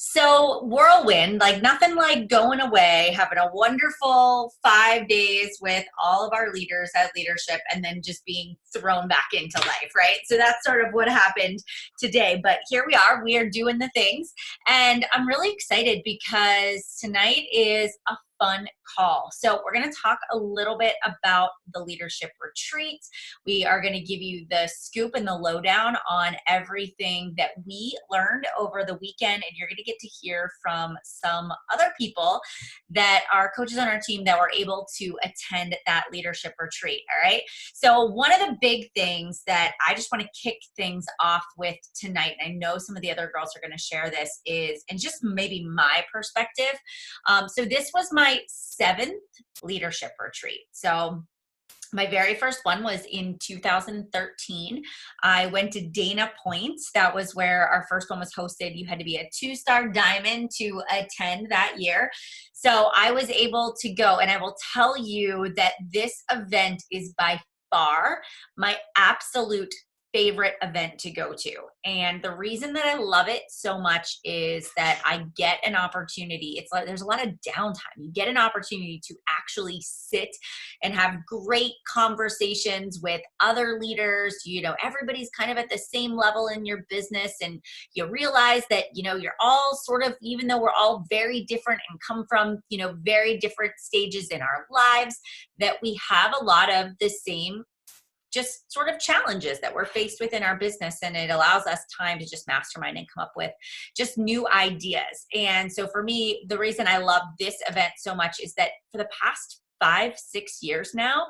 So whirlwind, like nothing like going away, having a wonderful 5 days with all of our leaders at leadership, and then just being thrown back into life, right? So that's sort of what happened today. But here we are. We are doing the things. And I'm really excited because tonight is a fun call. So we're going to talk a little bit about the leadership retreat. We are going to give you the scoop and the lowdown on everything that we learned over the weekend, and you're going to get to hear from some other people that are coaches on our team that were able to attend that leadership retreat. All right. So one of the big things that I just want to kick things off with tonight, and I know some of the other girls are going to share this, is, and just maybe my perspective. So this was my 7th leadership retreat. So my very first one was in 2013. I went to Dana Point. That was where our first one was hosted. You had to be a 2-star diamond to attend that year. So I was able to go, and I will tell you that this event is by far my absolute favorite event to go to. And the reason that I love it so much is that I get an opportunity. It's like there's a lot of downtime. You get an opportunity to actually sit and have great conversations with other leaders. You know, everybody's kind of at the same level in your business, and you realize that, you know, you're all sort of, even though we're all very different and come from, you know, very different stages in our lives, that we have a lot of the same just sort of challenges that we're faced with in our business. And it allows us time to just mastermind and come up with just new ideas. And so for me, the reason I love this event so much is that for the past 5-6 years now,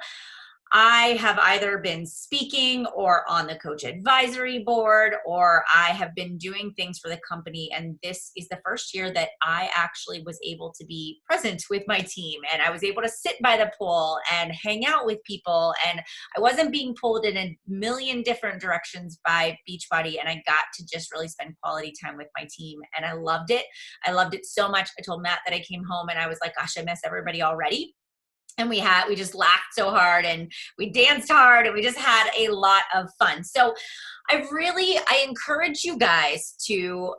I have either been speaking or on the coach advisory board, or I have been doing things for the company. And this is the first year that I actually was able to be present with my team, and I was able to sit by the pool and hang out with people. And I wasn't being pulled in a million different directions by Beachbody, and I got to just really spend quality time with my team. And I loved it. I loved it so much. I told Matt that I came home and I was like, gosh, I miss everybody already. And we just laughed so hard, and we danced hard, and we just had a lot of fun. So I encourage you guys to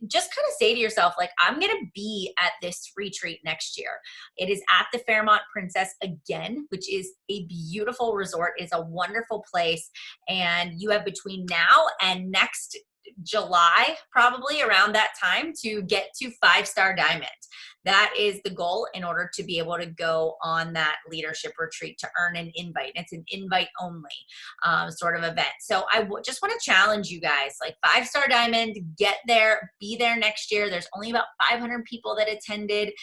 just kind of say to yourself, like, I'm going to be at this retreat next year. It is at the Fairmont Princess again, which is a beautiful resort. It's a wonderful place. And you have between now and next July, probably around that time, to get to 5-star diamond. That is the goal in order to be able to go on that leadership retreat, to earn an invite. It's an invite only sort of event. So I just want to challenge you guys, like 5-star diamond, get there, be there next year. There's only about 500 people that attended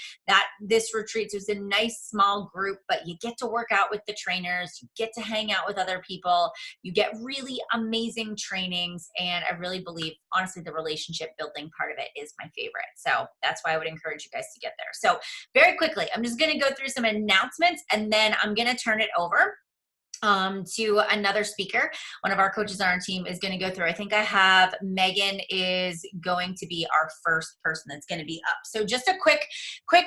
this retreat. So it's a nice small group, but you get to work out with the trainers, you get to hang out with other people, you get really amazing trainings. And I really believe, honestly, the relationship building part of it is my favorite. So that's why I would encourage you guys to get there. So very quickly, I'm just going to go through some announcements, and then I'm going to turn it over to another speaker. One of our coaches on our team is going to go through. I think I have Megan is going to be our first person that's going to be up. So just a quick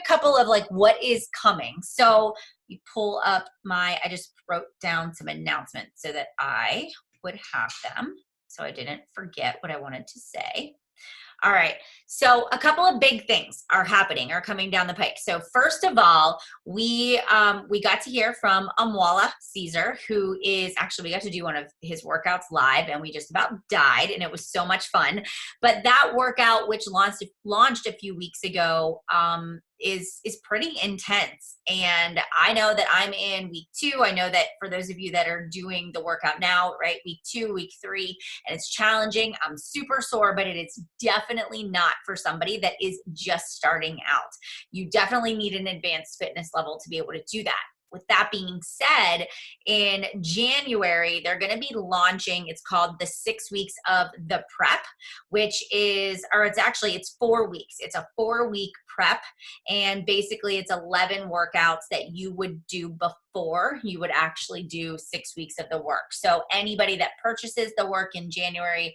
couple of like what is coming. So you pull up I just wrote down some announcements so that I would have them, so I didn't forget what I wanted to say. All right. So a couple of big things are coming down the pike. So first of all, we got to hear from Amwala Caesar, who is actually, we got to do one of his workouts live, and we just about died, and it was so much fun. But that workout, which launched a few weeks ago, is pretty intense. And I know that I'm in week 2. I know that for those of you that are doing the workout now, right, week 2, week 3, and it's challenging. I'm super sore, but it is definitely not for somebody that is just starting out. You definitely need an advanced fitness level to be able to do that. With that being said, in January, they're going to be launching, it's called the 6 weeks of the prep, which is, or it's 4 weeks. It's a 4-week prep. And basically it's 11 workouts that you would do before you would actually do 6 weeks of the work. So anybody that purchases the work in January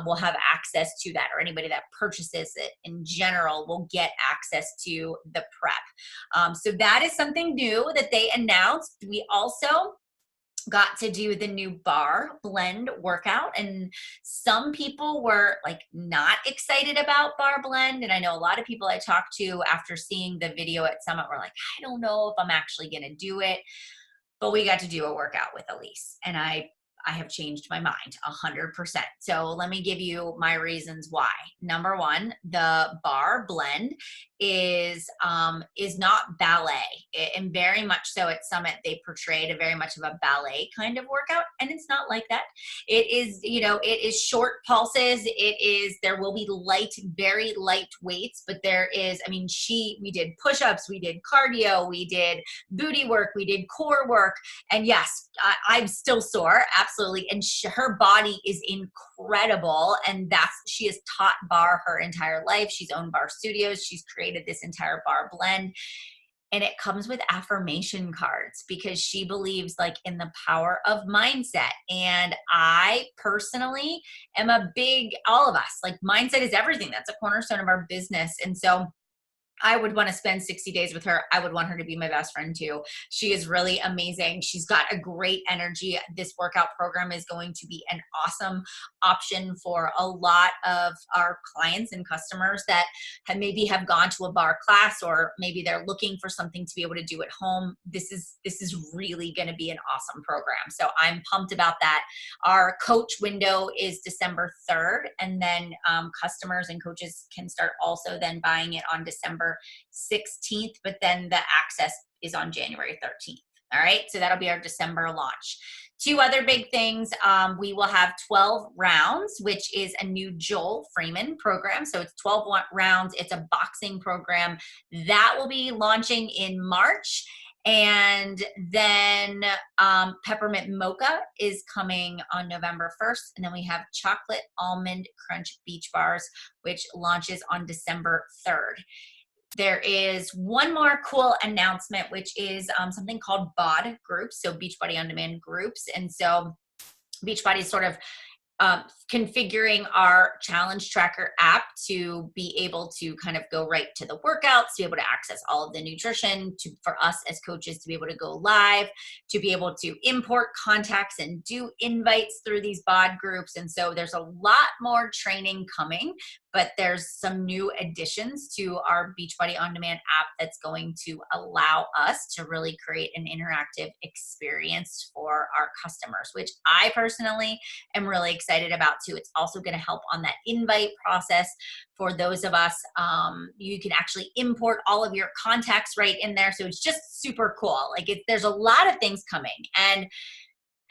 will have access to that, or anybody that purchases it in general will get access to the prep. So that is something new that they announced. We also got to do the new bar blend workout, and some people were like not excited about bar blend, and I know a lot of people I talked to after seeing the video at Summit were like, I don't know if I'm actually going to do it. But we got to do a workout with Elise, and I have changed my mind 100%. So let me give you my reasons why. Number one, the bar blend is not ballet, and very much so at Summit they portrayed a very much of a ballet kind of workout, and it's not like that. It is, you know, it is short pulses. It is, there will be light, very light weights, but there is, I mean, we did push-ups, we did cardio, we did booty work, we did core work, and yes, I'm still sore, absolutely. And her body is incredible, and she has taught bar her entire life. She's owned Bar Studios. She's created this entire bar blend, and it comes with affirmation cards because she believes like in the power of mindset. And I personally am all of us, like mindset is everything. That's a cornerstone of our business. And so I would want to spend 60 days with her. I would want her to be my best friend too. She is really amazing. She's got a great energy. This workout program is going to be an awesome option for a lot of our clients and customers that maybe have gone to a bar class, or maybe they're looking for something to be able to do at home. This is really going to be an awesome program. So I'm pumped about that. Our coach window is December 3rd, and then customers and coaches can start also then buying it on December 16th, but then the access is on January 13th. All right, so that'll be our December launch. Two other big things. We will have 12 rounds, which is a new Joel Freeman program. So it's 12 rounds. It's a boxing program that will be launching in March. And then Peppermint Mocha is coming on November 1st. And then we have Chocolate Almond Crunch Beach Bars, which launches on December 3rd. There is one more cool announcement, which is something called BOD groups, so Beachbody On Demand groups. And so Beachbody is sort of configuring our challenge tracker app to be able to kind of go right to the workouts, to be able to access all of the nutrition, for us as coaches to be able to go live, to be able to import contacts and do invites through these BOD groups. And so there's a lot more training coming, but there's some new additions to our Beachbody On Demand app that's going to allow us to really create an interactive experience for our customers, which I personally am really excited about too. It's also going to help on that invite process for those of us. You can actually import all of your contacts right in there. So it's just super cool. Like there's a lot of things coming. And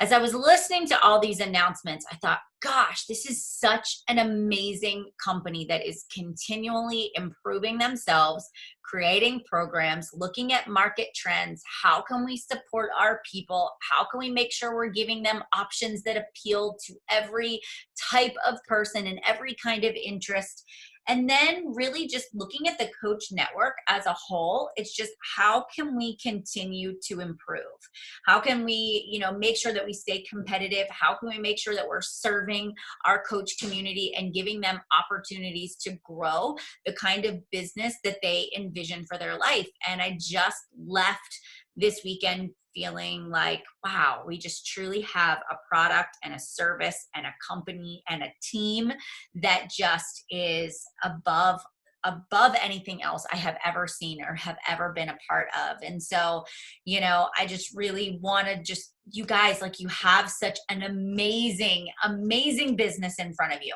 as I was listening to all these announcements, I thought, gosh, this is such an amazing company that is continually improving themselves, creating programs, looking at market trends. How can we support our people? How can we make sure we're giving them options that appeal to every type of person and every kind of interest? And then really just looking at the coach network as a whole, it's just how can we continue to improve? How can we, make sure that we stay competitive? How can we make sure that we're serving our coach community and giving them opportunities to grow the kind of business that they envision for their life? And I just left this weekend feeling like, wow, we just truly have a product and a service and a company and a team that just is above anything else I have ever seen or have ever been a part of. And so, I just really want to you guys, like, you have such an amazing, amazing business in front of you.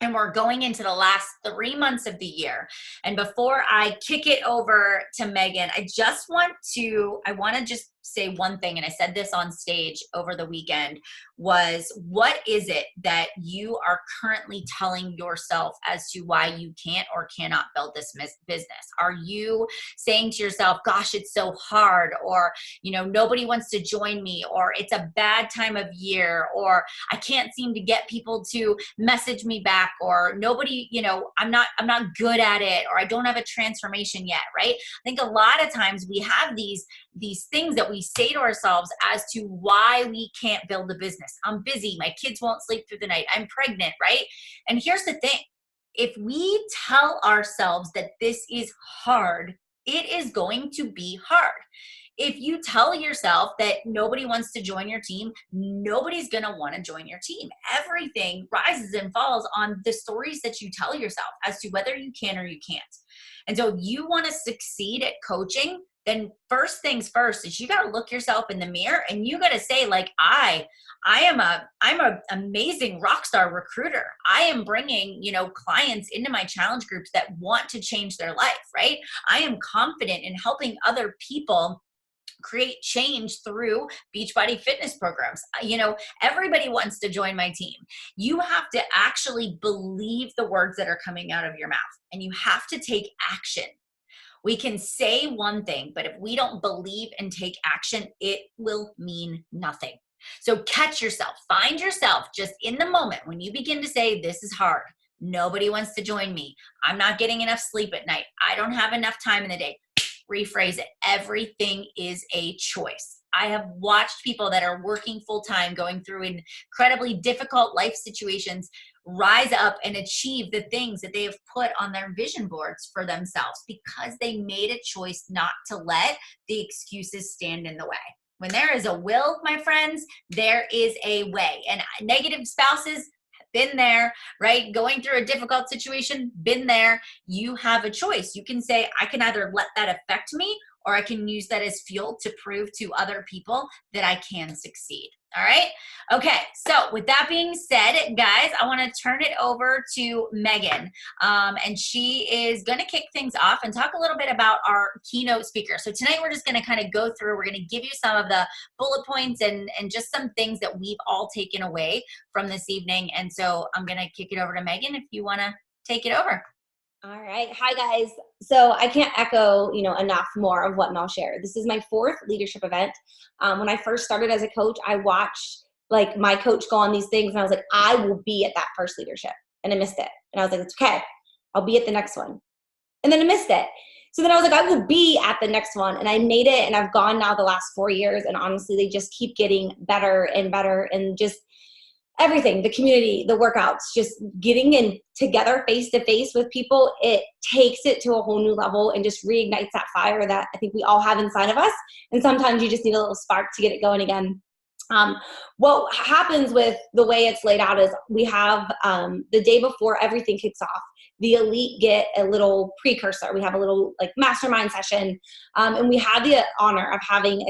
And we're going into the last 3 months of the year. And before I kick it over to Megan, I want to just say one thing, and I said this on stage over the weekend, was what is it that you are currently telling yourself as to why you can't or cannot build this business? Are you saying to yourself, gosh, it's so hard, or, nobody wants to join me, or it's a bad time of year, or I can't seem to get people to message me back, or nobody, I'm not good at it, or I don't have a transformation yet, right? I think a lot of times we have these things that we say to ourselves as to why we can't build a business. I'm busy. My kids won't sleep through the night. I'm pregnant, right? And here's the thing. If we tell ourselves that this is hard, it is going to be hard. if you tell yourself that nobody wants to join your team, nobody's going to want to join your team. Everything rises and falls on the stories that you tell yourself as to whether you can or you can't. And so if you want to succeed at coaching, then first things first is you got to look yourself in the mirror and you got to say, like, I'm a amazing rock star recruiter. I am bringing, clients into my challenge groups that want to change their life, right? I am confident in helping other people create change through Beachbody fitness programs. Everybody wants to join my team. You have to actually believe the words that are coming out of your mouth, and you have to take action. We can say one thing, but if we don't believe and take action, it will mean nothing. So catch yourself, find yourself just in the moment when you begin to say, this is hard. Nobody wants to join me. I'm not getting enough sleep at night. I don't have enough time in the day. Rephrase it. Everything is a choice. I have watched people that are working full-time, going through incredibly difficult life situations, rise up and achieve the things that they have put on their vision boards for themselves because they made a choice not to let the excuses stand in the way. When there is a will, my friends, there is a way. And negative spouses, been there, right? Going through a difficult situation, been there. You have a choice. You can say, I can either let that affect me, or I can use that as fuel to prove to other people that I can succeed. All right. Okay. So with that being said, guys, I want to turn it over to Megan. And she is going to kick things off and talk a little bit about our keynote speaker. So tonight we're just going to kind of go through, we're going to give you some of the bullet points and just some things that we've all taken away from this evening. And so I'm going to kick it over to Megan if you want to take it over. All right. Hi, guys. So I can't echo, enough more of what Mel shared. This is my 4th leadership event. When I first started as a coach, I watched my coach go on these things, and I was like, I will be at that first leadership, and I missed it. And I was like, it's okay. I'll be at the next one. And then I missed it. So then I was like, I will be at the next one. And I made it, and I've gone now the last 4 years. And honestly, they just keep getting better and better, and just everything, the community, the workouts, just getting in together face to face with people, it takes it to a whole new level and just reignites that fire that I think we all have inside of us. And sometimes you just need a little spark to get it going again. What happens with the way it's laid out is we have the day before everything kicks off, the elite get a little precursor. We have a little mastermind session. And we had the honor of having,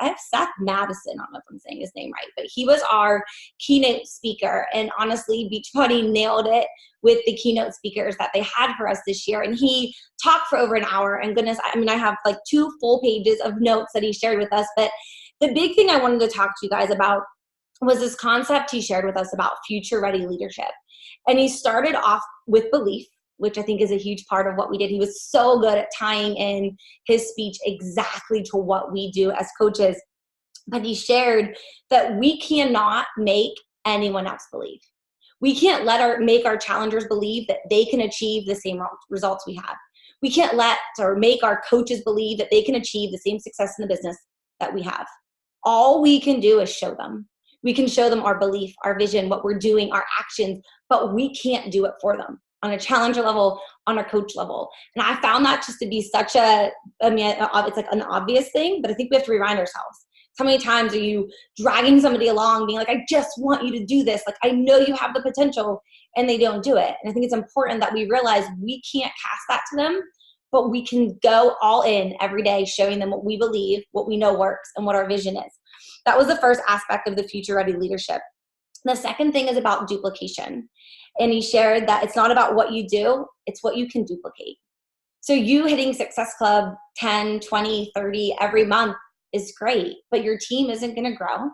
I have Seth Madison, I don't know if I'm saying his name right, but he was our keynote speaker. And honestly, Beachbody nailed it with the keynote speakers that they had for us this year. And he talked for over an hour, and goodness, I have 2 full pages of notes that he shared with us. But the big thing I wanted to talk to you guys about was this concept he shared with us about future ready leadership. And he started off with belief, which I think is a huge part of what we did. He was so good at tying in his speech exactly to what we do as coaches. But he shared that we cannot make anyone else believe. We can't make our challengers believe that they can achieve the same results we have. We can't make our coaches believe that they can achieve the same success in the business that we have. All we can do is show them. We can show them our belief, our vision, what we're doing, our actions, but we can't do it for them on a challenger level, on a coach level. And I found that just to be such it's like an obvious thing, but I think we have to remind ourselves. How many times are you dragging somebody along being like, I just want you to do this. I know you have the potential, and they don't do it. And I think it's important that we realize we can't cast that to them, but we can go all in every day, showing them what we believe, what we know works, and what our vision is. That was the first aspect of the future ready leadership. The second thing is about duplication. And he shared that it's not about what you do, it's what you can duplicate. So you hitting Success Club 10, 20, 30 every month is great, but your team isn't going to grow,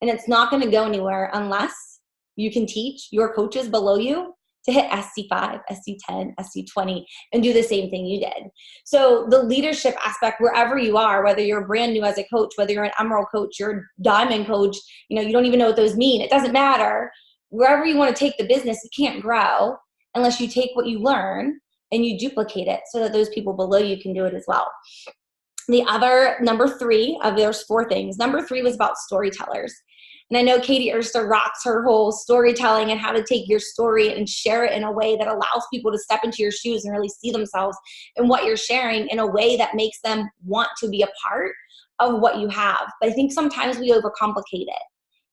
and it's not going to go anywhere unless you can teach your coaches below you to hit SC5, SC10, SC20, and do the same thing you did. So the leadership aspect, wherever you are, whether you're brand new as a coach, whether you're an emerald coach, you're a diamond coach, you don't even know what those mean. It doesn't matter. Wherever you want to take the business, it can't grow unless you take what you learn and you duplicate it so that those people below you can do it as well. The other, number 3 of there's 4 things. Number 3 was about storytellers. And I know Katie Erster rocks her whole storytelling and how to take your story and share it in a way that allows people to step into your shoes and really see themselves in what you're sharing in a way that makes them want to be a part of what you have. But I think sometimes we overcomplicate it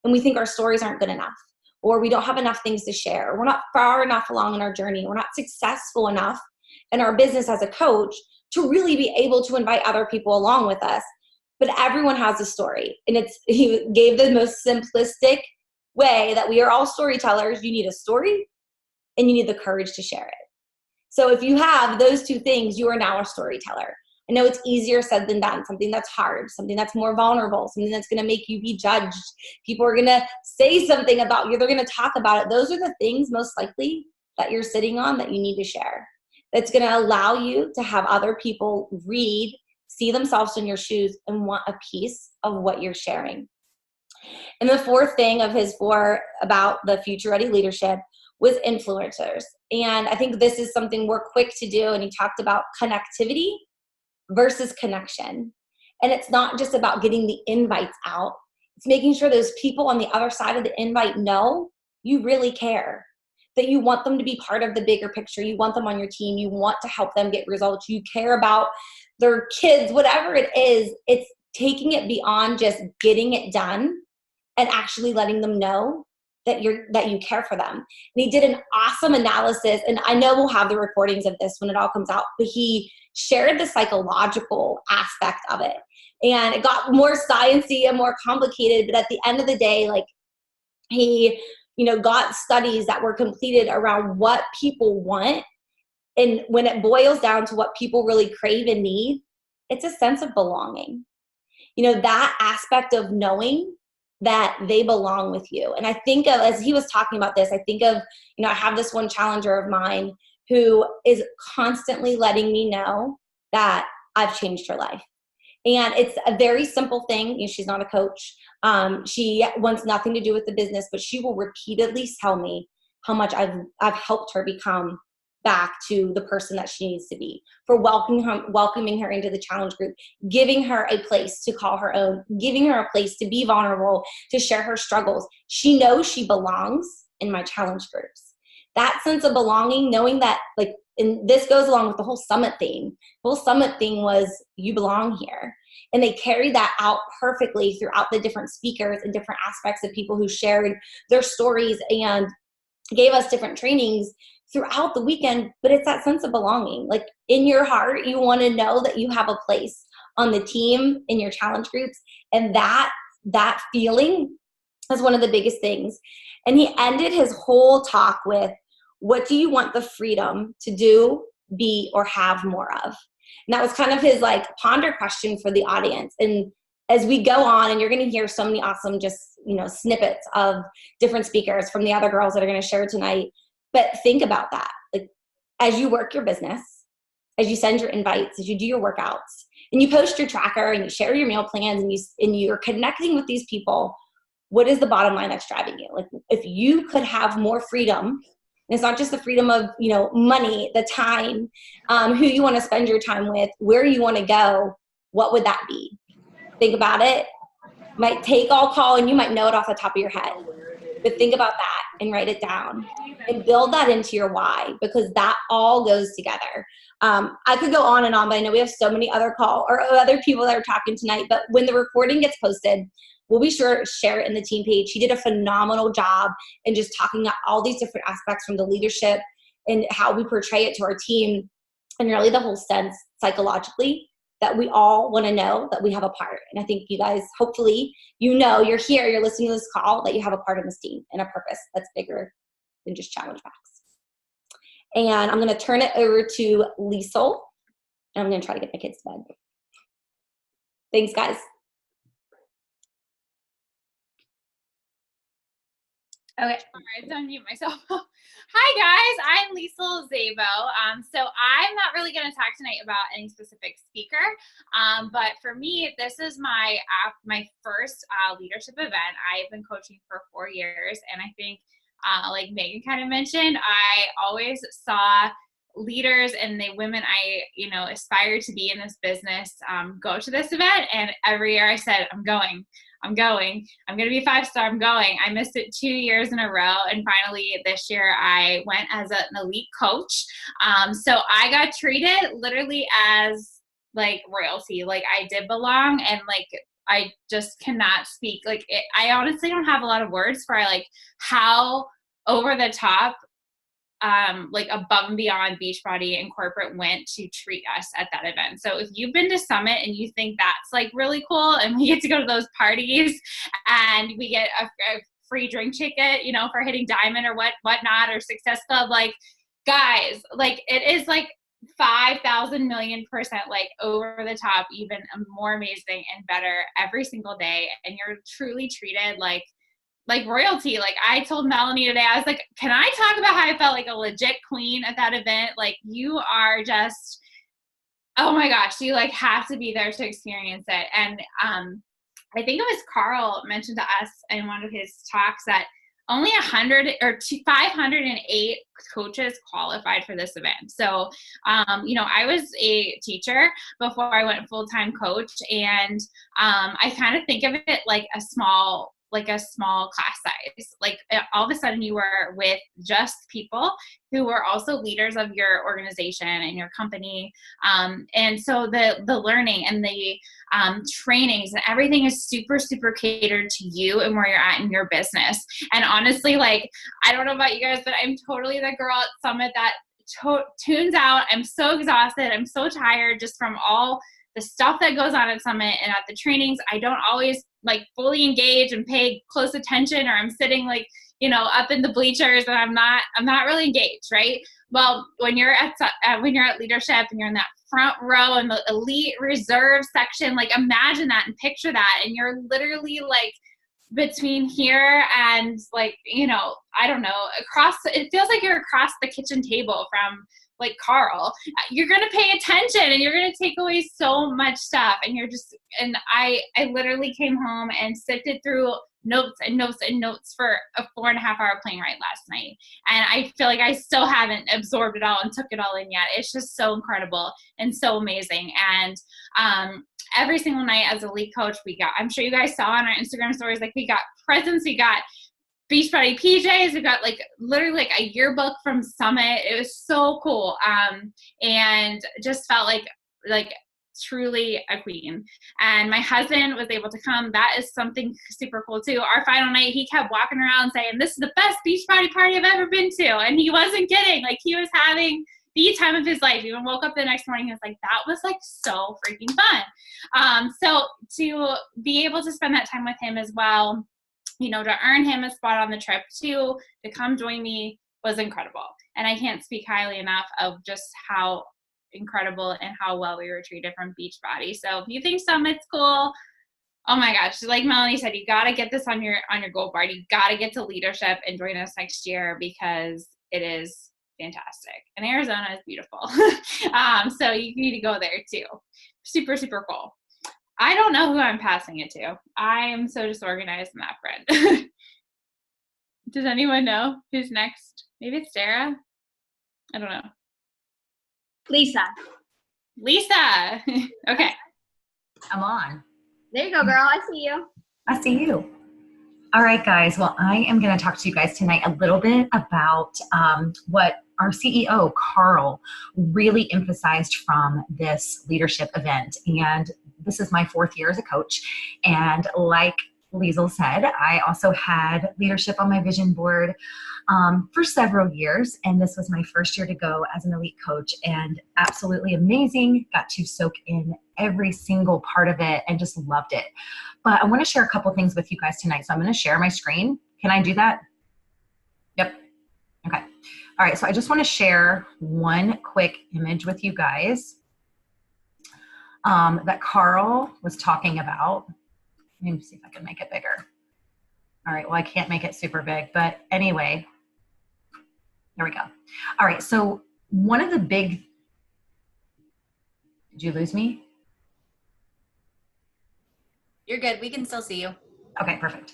and we think our stories aren't good enough, or we don't have enough things to share. We're not far enough along in our journey. We're not successful enough in our business as a coach to really be able to invite other people along with us. But everyone has a story. And he gave the most simplistic way that we are all storytellers. You need a story and you need the courage to share it. So if you have those two things, you are now a storyteller. I know it's easier said than done, something that's hard, something that's more vulnerable, something that's going to make you be judged. People are going to say something about you. They're going to talk about it. Those are the things most likely that you're sitting on that you need to share. That's going to allow you to have other people read, see themselves in your shoes, and want a piece of what you're sharing. And the fourth thing of his four about the future ready leadership was influencers. And I think this is something we're quick to do. And he talked about connectivity versus connection. And it's not just about getting the invites out. It's making sure those people on the other side of the invite know you really care, that you want them to be part of the bigger picture. You want them on your team. You want to help them get results. You care about their kids, whatever it is. It's taking it beyond just getting it done and actually letting them know that you care for them. And he did an awesome analysis, and I know we'll have the recordings of this when it all comes out, but he shared the psychological aspect of it. And it got more sciencey and more complicated, but at the end of the day, like, he, got studies that were completed around what people want. And when it boils down to what people really crave and need, it's a sense of belonging. That aspect of knowing that they belong with you. And I think of, as he was talking about this, I think of, I have this one challenger of mine who is constantly letting me know that I've changed her life. And it's a very simple thing. She's not a coach. She wants nothing to do with the business, but she will repeatedly tell me how much I've helped her become back to the person that she needs to be, for welcoming her into the challenge group, giving her a place to call her own, giving her a place to be vulnerable, to share her struggles. She knows she belongs in my challenge groups. That sense of belonging, knowing that, like, and this goes along with the whole summit theme. The whole summit thing was, you belong here. And they carried that out perfectly throughout the different speakers and different aspects of people who shared their stories and gave us different trainings throughout the weekend. But it's that sense of belonging. Like, in your heart, you want to know that you have a place on the team, in your challenge groups. And that feeling is one of the biggest things. And he ended his whole talk with, what do you want the freedom to do, be, or have more of? And that was kind of his ponder question for the audience. And as we go on, and you're going to hear so many awesome snippets of different speakers from the other girls that are going to share tonight. But think about that. Like, as you work your business, as you send your invites, as you do your workouts, and you post your tracker, and you share your meal plans, and you're connecting with these people, what is the bottom line that's driving you? Like, if you could have more freedom, and it's not just the freedom of, money, the time, who you want to spend your time with, where you want to go, what would that be? Think about it. Might take all call, and you might know it off the top of your head. But think about that and write it down and build that into your why, because that all goes together. I could go on, but I know we have so many other other people that are talking tonight. But when the recording gets posted, we'll be sure to share it in the team page. He did a phenomenal job in just talking about all these different aspects from the leadership and how we portray it to our team, and really the whole sense psychologically that we all want to know that we have a part. And I think you guys, hopefully, you're here, you're listening to this call, that you have a part in this team and a purpose that's bigger than just challenge backs. And I'm going to turn it over to Liesl, and I'm going to try to get my kids to bed. Thanks, guys. Okay. All right, so unmute myself. Hi guys, I'm Liesl Szabo. So I'm not really going to talk tonight about any specific speaker, but for me, this is my first leadership event. I've been coaching for 4 years, and I think, like Megan kind of mentioned, I always saw leaders and the women I aspired to be in this business go to this event, and every year I said, I'm going to be 5-star, I'm going. I missed it 2 years in a row, and finally this year I went as an elite coach. So I got treated literally as like royalty. Like I did belong, and like I just cannot speak. Like I honestly don't have a lot of words for like how over the top, like above and beyond Beachbody and corporate went to treat us at that event. So if you've been to Summit and you think that's like really cool, and we get to go to those parties and we get a free drink ticket, you know, for hitting Diamond or whatnot, or Success Club, like guys, like it is like 5,000 million% like over the top, even more amazing and better every single day. And you're truly treated like royalty. Like I told Melanie today, I was like, can I talk about how I felt like a legit queen at that event? Like you are just, oh my gosh, you like have to be there to experience it. And I think it was Carl mentioned to us in one of his talks that only 508 coaches qualified for this event. So, you know, I was a teacher before I went full-time coach, and I kind of think of it like a small class size. Like all of a sudden you were with just people who were also leaders of your organization and your company. And so the learning and the trainings and everything is super, super catered to you and where you're at in your business. And honestly, like, I don't know about you guys, but I'm totally the girl at Summit that tunes out. I'm so exhausted. I'm so tired just from all the stuff that goes on at Summit and at the trainings. I don't always like fully engage and pay close attention, or I'm sitting like, you know, up in the bleachers and I'm not really engaged, right? Well, when you're at leadership and you're in that front row in the elite reserve section, like imagine that and picture that, and you're literally like between here and like, you know, I don't know, it feels like you're across the kitchen table from like Carl. You're going to pay attention and you're going to take away so much stuff. And I literally came home and sifted through notes and notes and notes for a 4.5-hour plane ride last night. And I feel like I still haven't absorbed it all and took it all in yet. It's just so incredible and so amazing. And, every single night as a lead coach, I'm sure you guys saw on our Instagram stories, like we got presents, we got Beachbody PJs, we got like literally like a yearbook from Summit. It was so cool. And just felt like truly a queen. And my husband was able to come. That is something super cool too. Our final night, he kept walking around saying, this is the best Beachbody party I've ever been to. And he wasn't kidding. Like he was having the time of his life. He even woke up the next morning. He was like, that was like so freaking fun. So to be able to spend that time with him as well, you know, to earn him a spot on the trip too, to come join me was incredible. And I can't speak highly enough of just how incredible and how well we were treated from Beachbody. So if you think Summit's cool, oh my gosh, like Melanie said, you got to get this on your goal board. You got to get to leadership and join us next year because it is fantastic. And Arizona is beautiful. So you need to go there too. Super, super cool. I don't know who I'm passing it to. I am so disorganized in that front. Does anyone know who's next? Maybe it's Sarah? I don't know. Lisa. Okay. I'm on. There you go, girl. I see you. I see you. All right, guys. Well, I am going to talk to you guys tonight a little bit about what our CEO, Carl, really emphasized from this leadership event. And this is my 4th year as a coach. And like Liesl said, I also had leadership on my vision board for several years. And this was my first year to go as an elite coach, and absolutely amazing. Got to soak in every single part of it and just loved it. But I want to share a couple things with you guys tonight. So I'm going to share my screen. Can I do that? Yep. Okay. All right. So I just want to share one quick image with you guys that Carl was talking about. Let me see if I can make it bigger. All right. Well, I can't make it super big, but anyway, there we go. All right. So one of the big, did you lose me? You're good. We can still see you. Okay, perfect.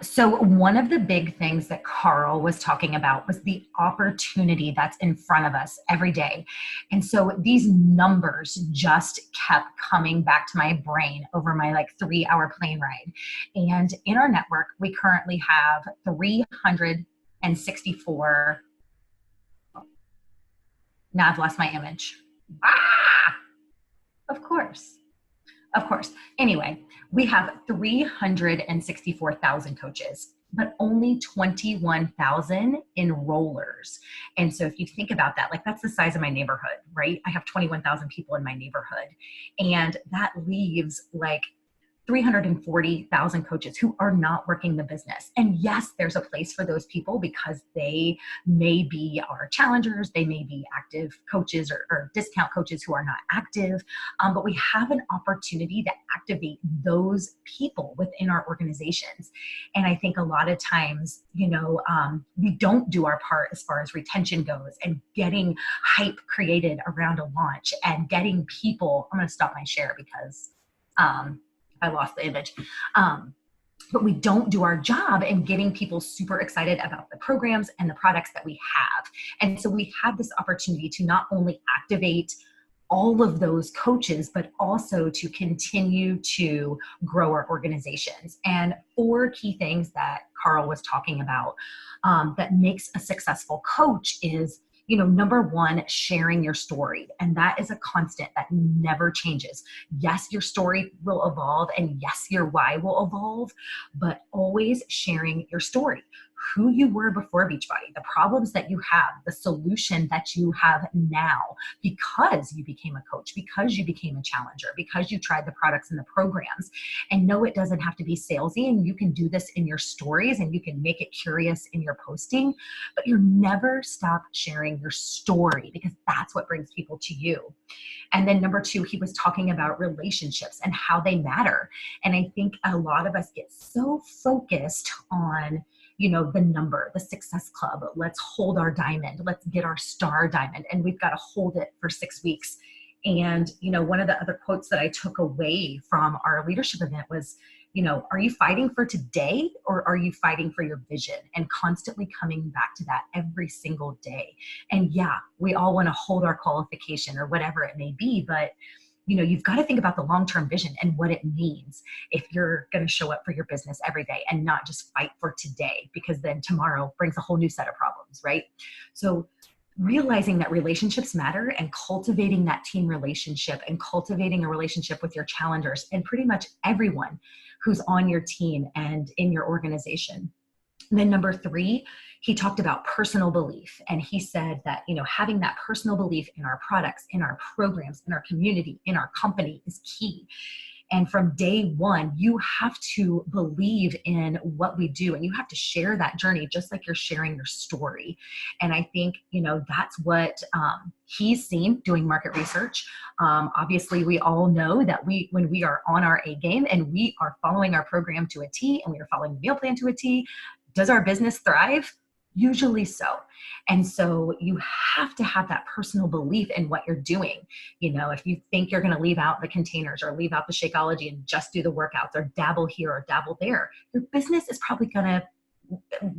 So one of the big things that Carl was talking about was the opportunity that's in front of us every day. And so these numbers just kept coming back to my brain over my 3-hour plane ride. And in our network, we currently have 364. Now I've lost my image. Of course. Of course. Anyway, we have 364,000 coaches, but only 21,000 enrollers. And so if you think about that, like that's the size of my neighborhood, right? I have 21,000 people in my neighborhood, and that leaves like 340,000 coaches who are not working the business. And yes, there's a place for those people because they may be our challengers, they may be active coaches or discount coaches who are not active, but we have an opportunity to activate those people within our organizations. And I think a lot of times, we don't do our part as far as retention goes and getting hype created around a launch and getting people, I'm going to stop my share because I lost the image. But we don't do our job in getting people super excited about the programs and the products that we have. And so we have this opportunity to not only activate all of those coaches, but also to continue to grow our organizations. And 4 key things that Carl was talking about that makes a successful coach is, number 1, sharing your story. And that is a constant that never changes. Yes, your story will evolve, and yes, your why will evolve, but always sharing your story. Who you were before Beachbody, the problems that you have, the solution that you have now because you became a coach, because you became a challenger, because you tried the products and the programs. And no, it doesn't have to be salesy, and you can do this in your stories and you can make it curious in your posting, but you never stop sharing your story because that's what brings people to you. And then number 2, he was talking about relationships and how they matter. And I think a lot of us get so focused on the number, the Success Club. Let's hold our diamond. Let's get our star diamond. And we've got to hold it for 6 weeks. And, one of the other quotes that I took away from our leadership event was, are you fighting for today or are you fighting for your vision? And constantly coming back to that every single day. And yeah, we all want to hold our qualification or whatever it may be, but you've got to think about the long-term vision and what it means if you're going to show up for your business every day and not just fight for today, because then tomorrow brings a whole new set of problems, right? So realizing that relationships matter and cultivating that team relationship and cultivating a relationship with your challengers and pretty much everyone who's on your team and in your organization. And then number 3, he talked about personal belief. And he said that, having that personal belief in our products, in our programs, in our community, in our company is key. And from day 1, you have to believe in what we do and you have to share that journey just like you're sharing your story. And I think, that's what he's seen doing market research. Obviously, we all know that when we are on our A game and we are following our program to a T and we are following the meal plan to a T, does our business thrive? Usually so. And so you have to have that personal belief in what you're doing. If you think you're going to leave out the containers or leave out the Shakeology and just do the workouts or dabble here or dabble there, your business is probably going to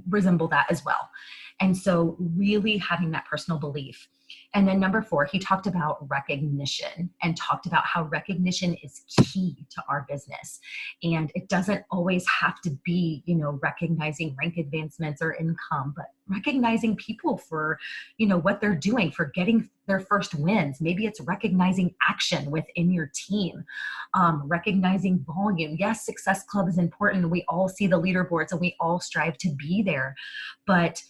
resemble that as well. And so really having that personal belief. And then number 4, he talked about recognition and talked about how recognition is key to our business. And it doesn't always have to be, recognizing rank advancements or income, but recognizing people for, what they're doing, for getting their first wins. Maybe it's recognizing action within your team, recognizing volume. Yes, Success Club is important. We all see the leaderboards and we all strive to be there. But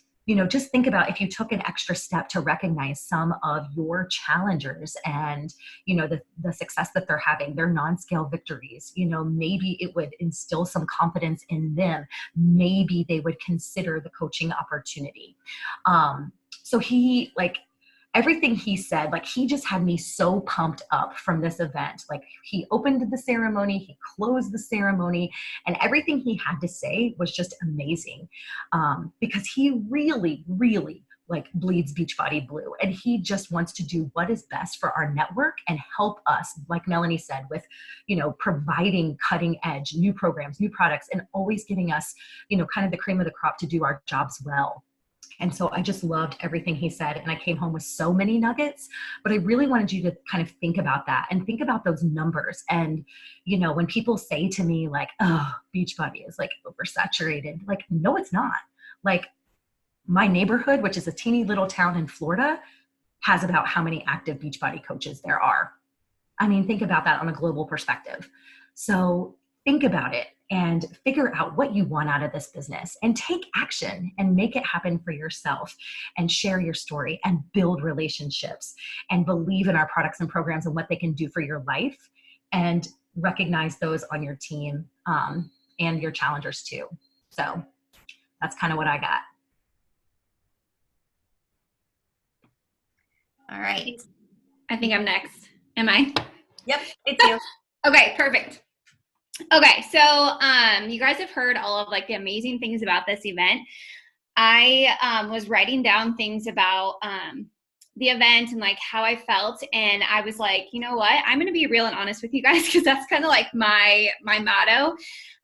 just think about if you took an extra step to recognize some of your challengers and, the success that they're having, their non-scale victories, maybe it would instill some confidence in them. Maybe they would consider the coaching opportunity. So everything he said, he just had me so pumped up from this event. He opened the ceremony, he closed the ceremony, and everything he had to say was just amazing because he really, really bleeds Beachbody blue. And he just wants to do what is best for our network and help us, like Melanie said, with, providing cutting edge, new programs, new products, and always giving us, kind of the cream of the crop to do our jobs well. And so I just loved everything he said. And I came home with so many nuggets, but I really wanted you to kind of think about that and think about those numbers. And, when people say to me oh, Beachbody is oversaturated, no, it's not. My neighborhood, which is a teeny little town in Florida, has about how many active Beachbody coaches there are. I mean, think about that on a global perspective. So think about it and figure out what you want out of this business and take action and make it happen for yourself and share your story and build relationships and believe in our products and programs and what they can do for your life, and recognize those on your team and your challengers too. So that's kind of what I got. All right. I think I'm next. Am I? Yep, it's you. Okay, perfect. Okay, so you guys have heard all of like the amazing things about this event. I was writing down things about the event and like how I felt, and I was like, you know what? I'm going to be real and honest with you guys, because that's kind of like my motto.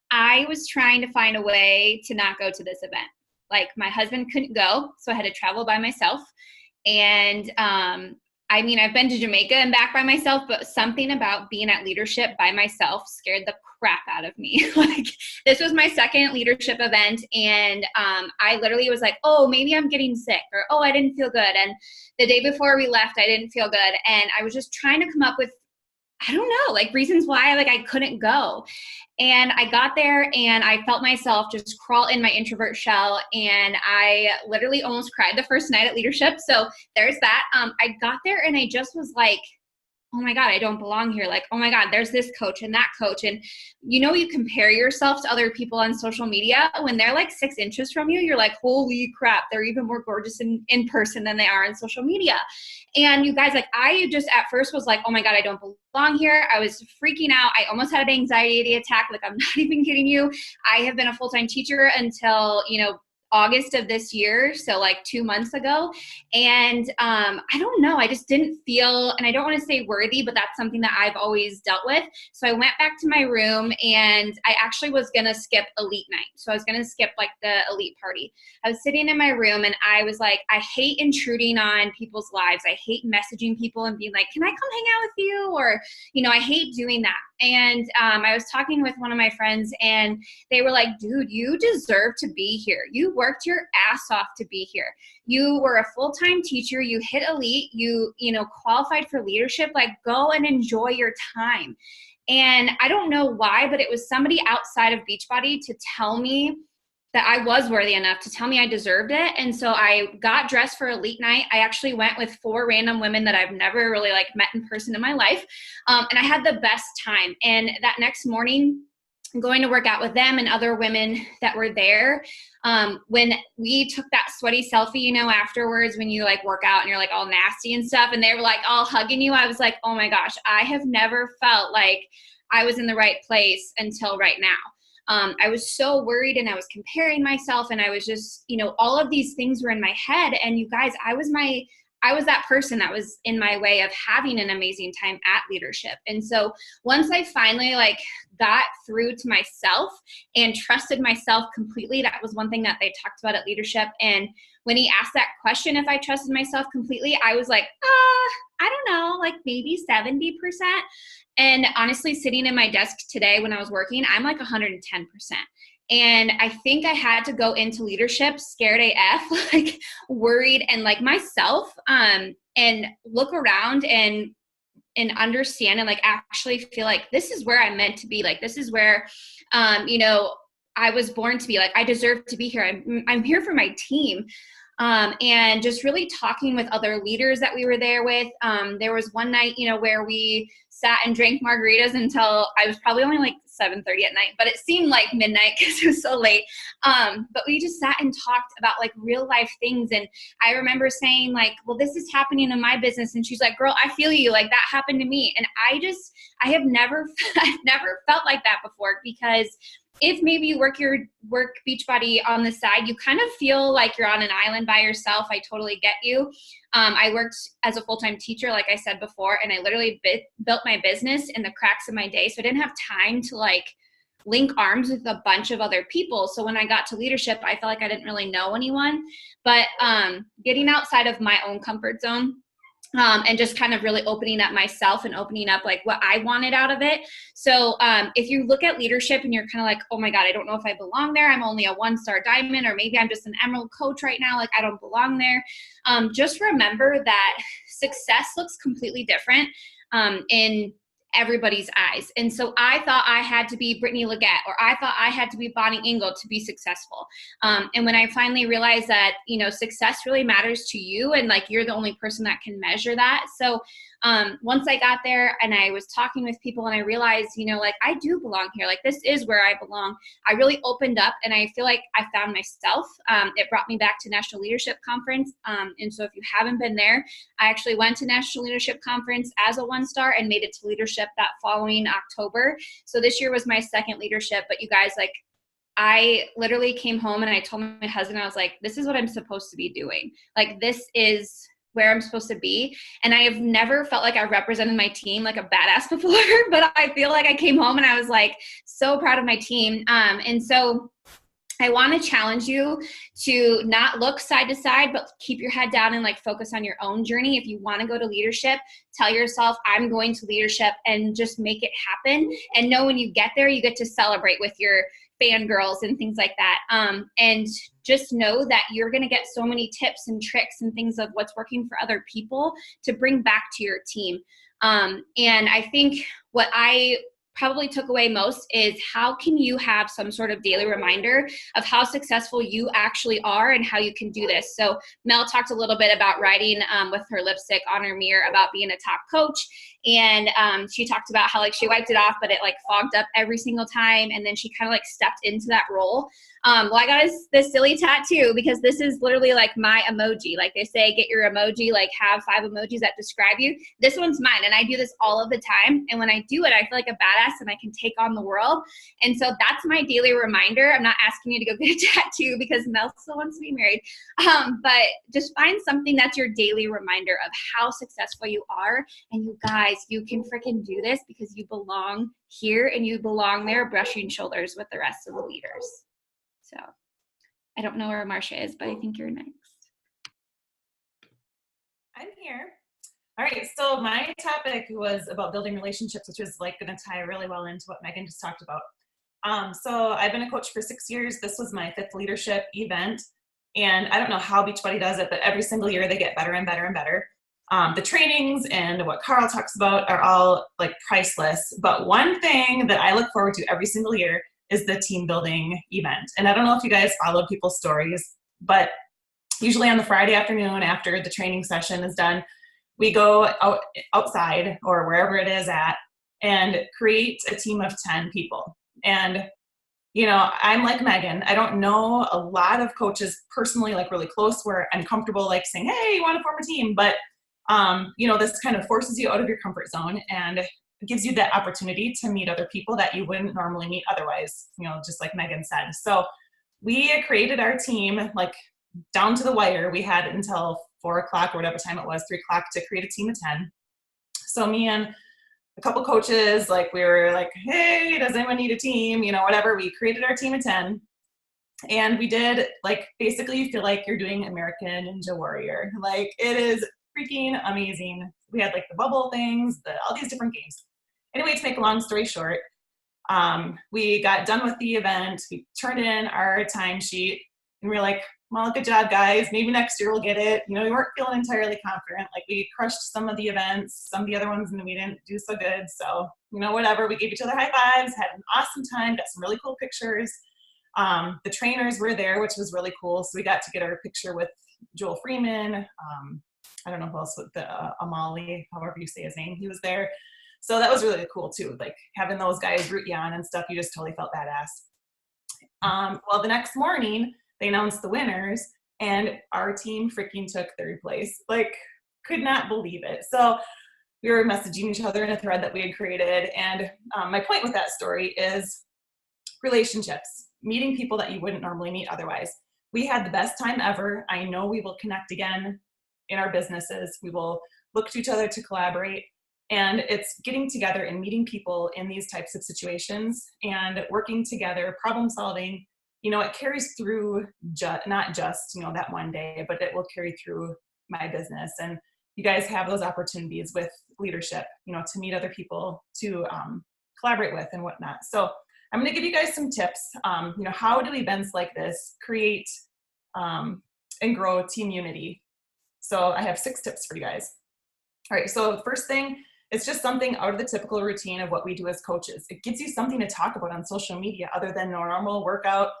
I was trying to find a way to not go to this event. Like my husband couldn't go, so I had to travel by myself. And I mean, I've been to Jamaica and back by myself, but something about being at leadership by myself scared the crap out of me. Like this was my second leadership event, and I literally was like, oh, maybe I'm getting sick, or oh, I didn't feel good. And the day before we left, I didn't feel good. And I was just trying to come up with, I don't know, like reasons why like I couldn't go. And I got there and I felt myself just crawl in my introvert shell, and I literally almost cried the first night at leadership. So there's that. I got there and I just was like, oh my God, I don't belong here. Like, oh my God, there's this coach and that coach. And you compare yourself to other people on social media. When they're like 6 inches from you, you're like, holy crap, they're even more gorgeous in person than they are on social media. And you guys, like, I just at first was like, oh my God, I don't belong here. I was freaking out. I almost had an anxiety attack. Like, I'm not even kidding you. I have been a full-time teacher until, August of this year, so like 2 months ago. And I don't know, I just didn't feel, and I don't want to say worthy, but that's something that I've always dealt with. So I went back to my room, and I actually was going to skip elite night. So I was going to skip like the elite party. I was sitting in my room and I was like, I hate intruding on people's lives. I hate messaging people and being like, can I come hang out with you? Or, I hate doing that. And I was talking with one of my friends, and they were like, dude, you deserve to be here. You worked your ass off to be here. You were a full-time teacher. You hit elite. You qualified for leadership. Like, go and enjoy your time. And I don't know why, but it was somebody outside of Beachbody to tell me that I was worthy enough, to tell me I deserved it. And so I got dressed for elite night. I actually went with 4 random women that I've never really like met in person in my life. And I had the best time. And that next morning, going to work out with them and other women that were there, when we took that sweaty selfie, afterwards, when you like work out and you're like all nasty and stuff, and they were like all hugging you, I was like, oh my gosh, I have never felt like I was in the right place until right now. I was so worried, and I was comparing myself, and I was just, all of these things were in my head. And you guys, I was that person that was in my way of having an amazing time at leadership. And so once I finally like got through to myself and trusted myself completely, that was one thing that they talked about at leadership. And when he asked that question, if I trusted myself completely, I was like, I don't know, like maybe 70%. And honestly, sitting in my desk today when I was working, I'm like 110%. And I think I had to go into leadership scared AF, like worried and like myself, and look around and understand and like actually feel like this is where I'm meant to be. Like, this is where, I was born to be. Like, I deserve to be here. I'm here for my team. And just really talking with other leaders that we were there with. There was one night, where we sat and drank margaritas until I was probably only like 7:30 at night, but it seemed like midnight because it was so late. But we just sat and talked about like real life things. And I remember saying like, well, this is happening in my business. And she's like, girl, I feel you. Like, that happened to me. And I've never felt like that before, because if maybe you work Beachbody on the side, you kind of feel like you're on an island by yourself. I totally get you. I worked as a full-time teacher, like I said before, and I literally built my business in the cracks of my day. So I didn't have time to like link arms with a bunch of other people. So when I got to leadership, I felt like I didn't really know anyone. But getting outside of my own comfort zone, and just kind of really opening up myself and opening up like what I wanted out of it. So if you look at leadership and you're kind of like, oh my God, I don't know if I belong there. I'm only a 1-star diamond, or maybe I'm just an emerald coach right now. Like, I don't belong there. Just remember that success looks completely different in everybody's eyes. And so I thought I had to be Brittany Leggett, or I thought I had to be Bonnie Engel to be successful. And when I finally realized that, you know, success really matters to you, and like you're the only person that can measure that. So once I got there and I was talking with people and I realized, you know, like I do belong here. Like this is where I belong. I really opened up and I feel like I found myself. It brought me back to National Leadership Conference. And so if you haven't been there, I actually went to National Leadership Conference as a 1-star and made it to leadership that following October. So this year was my second leadership, but you guys, like, I literally came home and I told my husband, I was like, this is what I'm supposed to be doing. Like, this is where I'm supposed to be. And I have never felt like I represented my team like a badass before, but I feel like I came home and I was like so proud of my team. And so I want to challenge you to not look side to side, but keep your head down and like focus on your own journey. If you want to go to leadership, tell yourself, I'm going to leadership, and just make it happen. And know when you get there, you get to celebrate with your fangirls and things like that. And just know that you're going to get so many tips and tricks and things of what's working for other people to bring back to your team. And I think what I probably took away most is how can you have some sort of daily reminder of how successful you actually are and how you can do this. So Mel talked a little bit about writing with her lipstick on her mirror about being a top coach. And she talked about how like she wiped it off, but it like fogged up every single time. And then she kind of like stepped into that role. Well, I got this silly tattoo because this is literally like my emoji. Like they say, get your emoji, like have 5 emojis that describe you. This one's mine. And I do this all of the time. And when I do it, I feel like a badass and I can take on the world. And so that's my daily reminder. I'm not asking you to go get a tattoo because Mel still wants to be married. But just find something that's your daily reminder of how successful you are. And you guys, you can freaking do this because you belong here and you belong there brushing shoulders with the rest of the leaders. So I don't know where Marcia is, but I think you're next. I'm here. All right, so my topic was about building relationships, which is like going to tie really well into what Megan just talked about. So I've been a coach for 6 years. This was my 5th leadership event. And I don't know how Beachbody does it, but every single year they get better and better and better. The trainings and what Carl talks about are all like priceless. But one thing that I look forward to every single year is the team building event. And I don't know if you guys follow people's stories, but usually on the Friday afternoon after the training session is done, we go outside or wherever it is at and create a team of 10 people. And, you know, I'm like Megan. I don't know a lot of coaches personally, like really close, where I'm comfortable like saying, hey, you want to form a team? But, you know, this kind of forces you out of your comfort zone and gives you that opportunity to meet other people that you wouldn't normally meet otherwise, you know, just like Megan said. So we created our team like down to the wire. We had until 4 o'clock or whatever time it was, 3 o'clock to create a team of 10. So me and a couple coaches, like we were like, hey, does anyone need a team? You know, whatever. We created our team of 10. And we did like, basically you feel like you're doing American Ninja Warrior. Like it is freaking amazing. We had like the bubble things, all these different games. Anyway, to make a long story short, we got done with the event. We turned in our timesheet and we were like, well, good job, guys. Maybe next year we'll get it. You know, we weren't feeling entirely confident. Like we crushed some of the events, some of the other ones, and we didn't do so good. So, you know, whatever. We gave each other high fives, had an awesome time, got some really cool pictures. The trainers were there, which was really cool. So we got to get our picture with Joel Freeman. I don't know who else, with the Amali, however you say his name, he was there. So that was really cool too. Like having those guys root you on and stuff, you just totally felt badass. Well, the next morning they announced the winners and our team freaking took 3rd place. Like could not believe it. So we were messaging each other in a thread that we had created. And my point with that story is relationships, meeting people that you wouldn't normally meet otherwise. We had the best time ever. I know we will connect again in our businesses. We will look to each other to collaborate. And it's getting together and meeting people in these types of situations and working together, problem solving. You know, it carries through not just, you know, that one day, but it will carry through my business. And you guys have those opportunities with leadership, you know, to meet other people, to collaborate with and whatnot. So I'm going to give you guys some tips. You know, how do events like this create and grow team unity? So I have 6 tips for you guys. All right, so the first thing It's just something out of the typical routine of what we do as coaches. It gives you something to talk about on social media other than normal workout,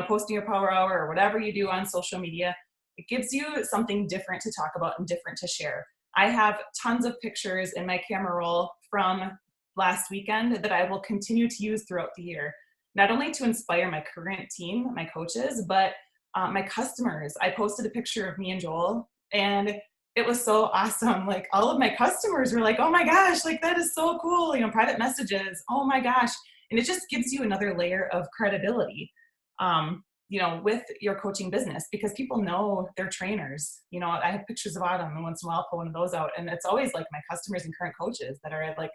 posting your power hour or whatever you do on social media. It gives you something different to talk about and different to share. I have tons of pictures in my camera roll from last weekend that I will continue to use throughout the year, not only to inspire my current team, my coaches, but my customers. I posted a picture of me and Joel, and it was so awesome. Like, all of my customers were like, oh my gosh, like, that is so cool. Private messages, oh my gosh. And it just gives you another layer of credibility, with your coaching business, because people know they're trainers. I have pictures of Autumn, and once in a while I'll pull one of those out. And it's always like my customers and current coaches that are like,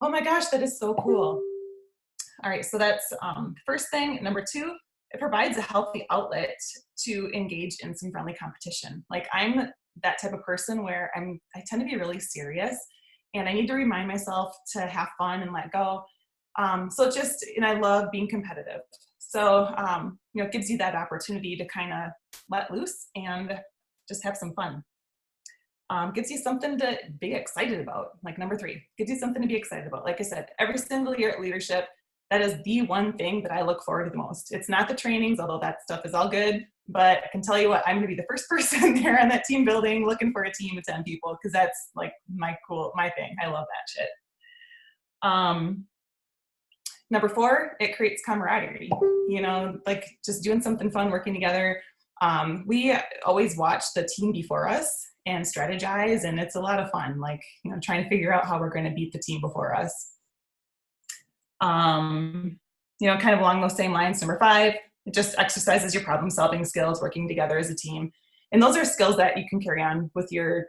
oh my gosh, that is so cool. All right, so that's first thing. Number two, it provides a healthy outlet to engage in some friendly competition. Like, I'm that type of person where I tend to be really serious, and I need to remind myself to have fun and let go. And I love being competitive. So, it gives you that opportunity to kind of let loose and just have some fun. Gives you something to be excited about. Like, number three, gives you something to be excited about. Like I said, every single year at Leadership, that is the one thing that I look forward to the most. It's not the trainings, although that stuff is all good, but I can tell you what, I'm gonna be the first person there on that team building looking for a team of 10 people, because that's like my thing. I love that shit. Number four, it creates camaraderie, like just doing something fun, working together. We always watch the team before us and strategize, and it's a lot of fun, like, trying to figure out how we're going to beat the team before us. Kind of along those same lines, number five, it just exercises your problem solving skills, working together as a team. And those are skills that you can carry on with your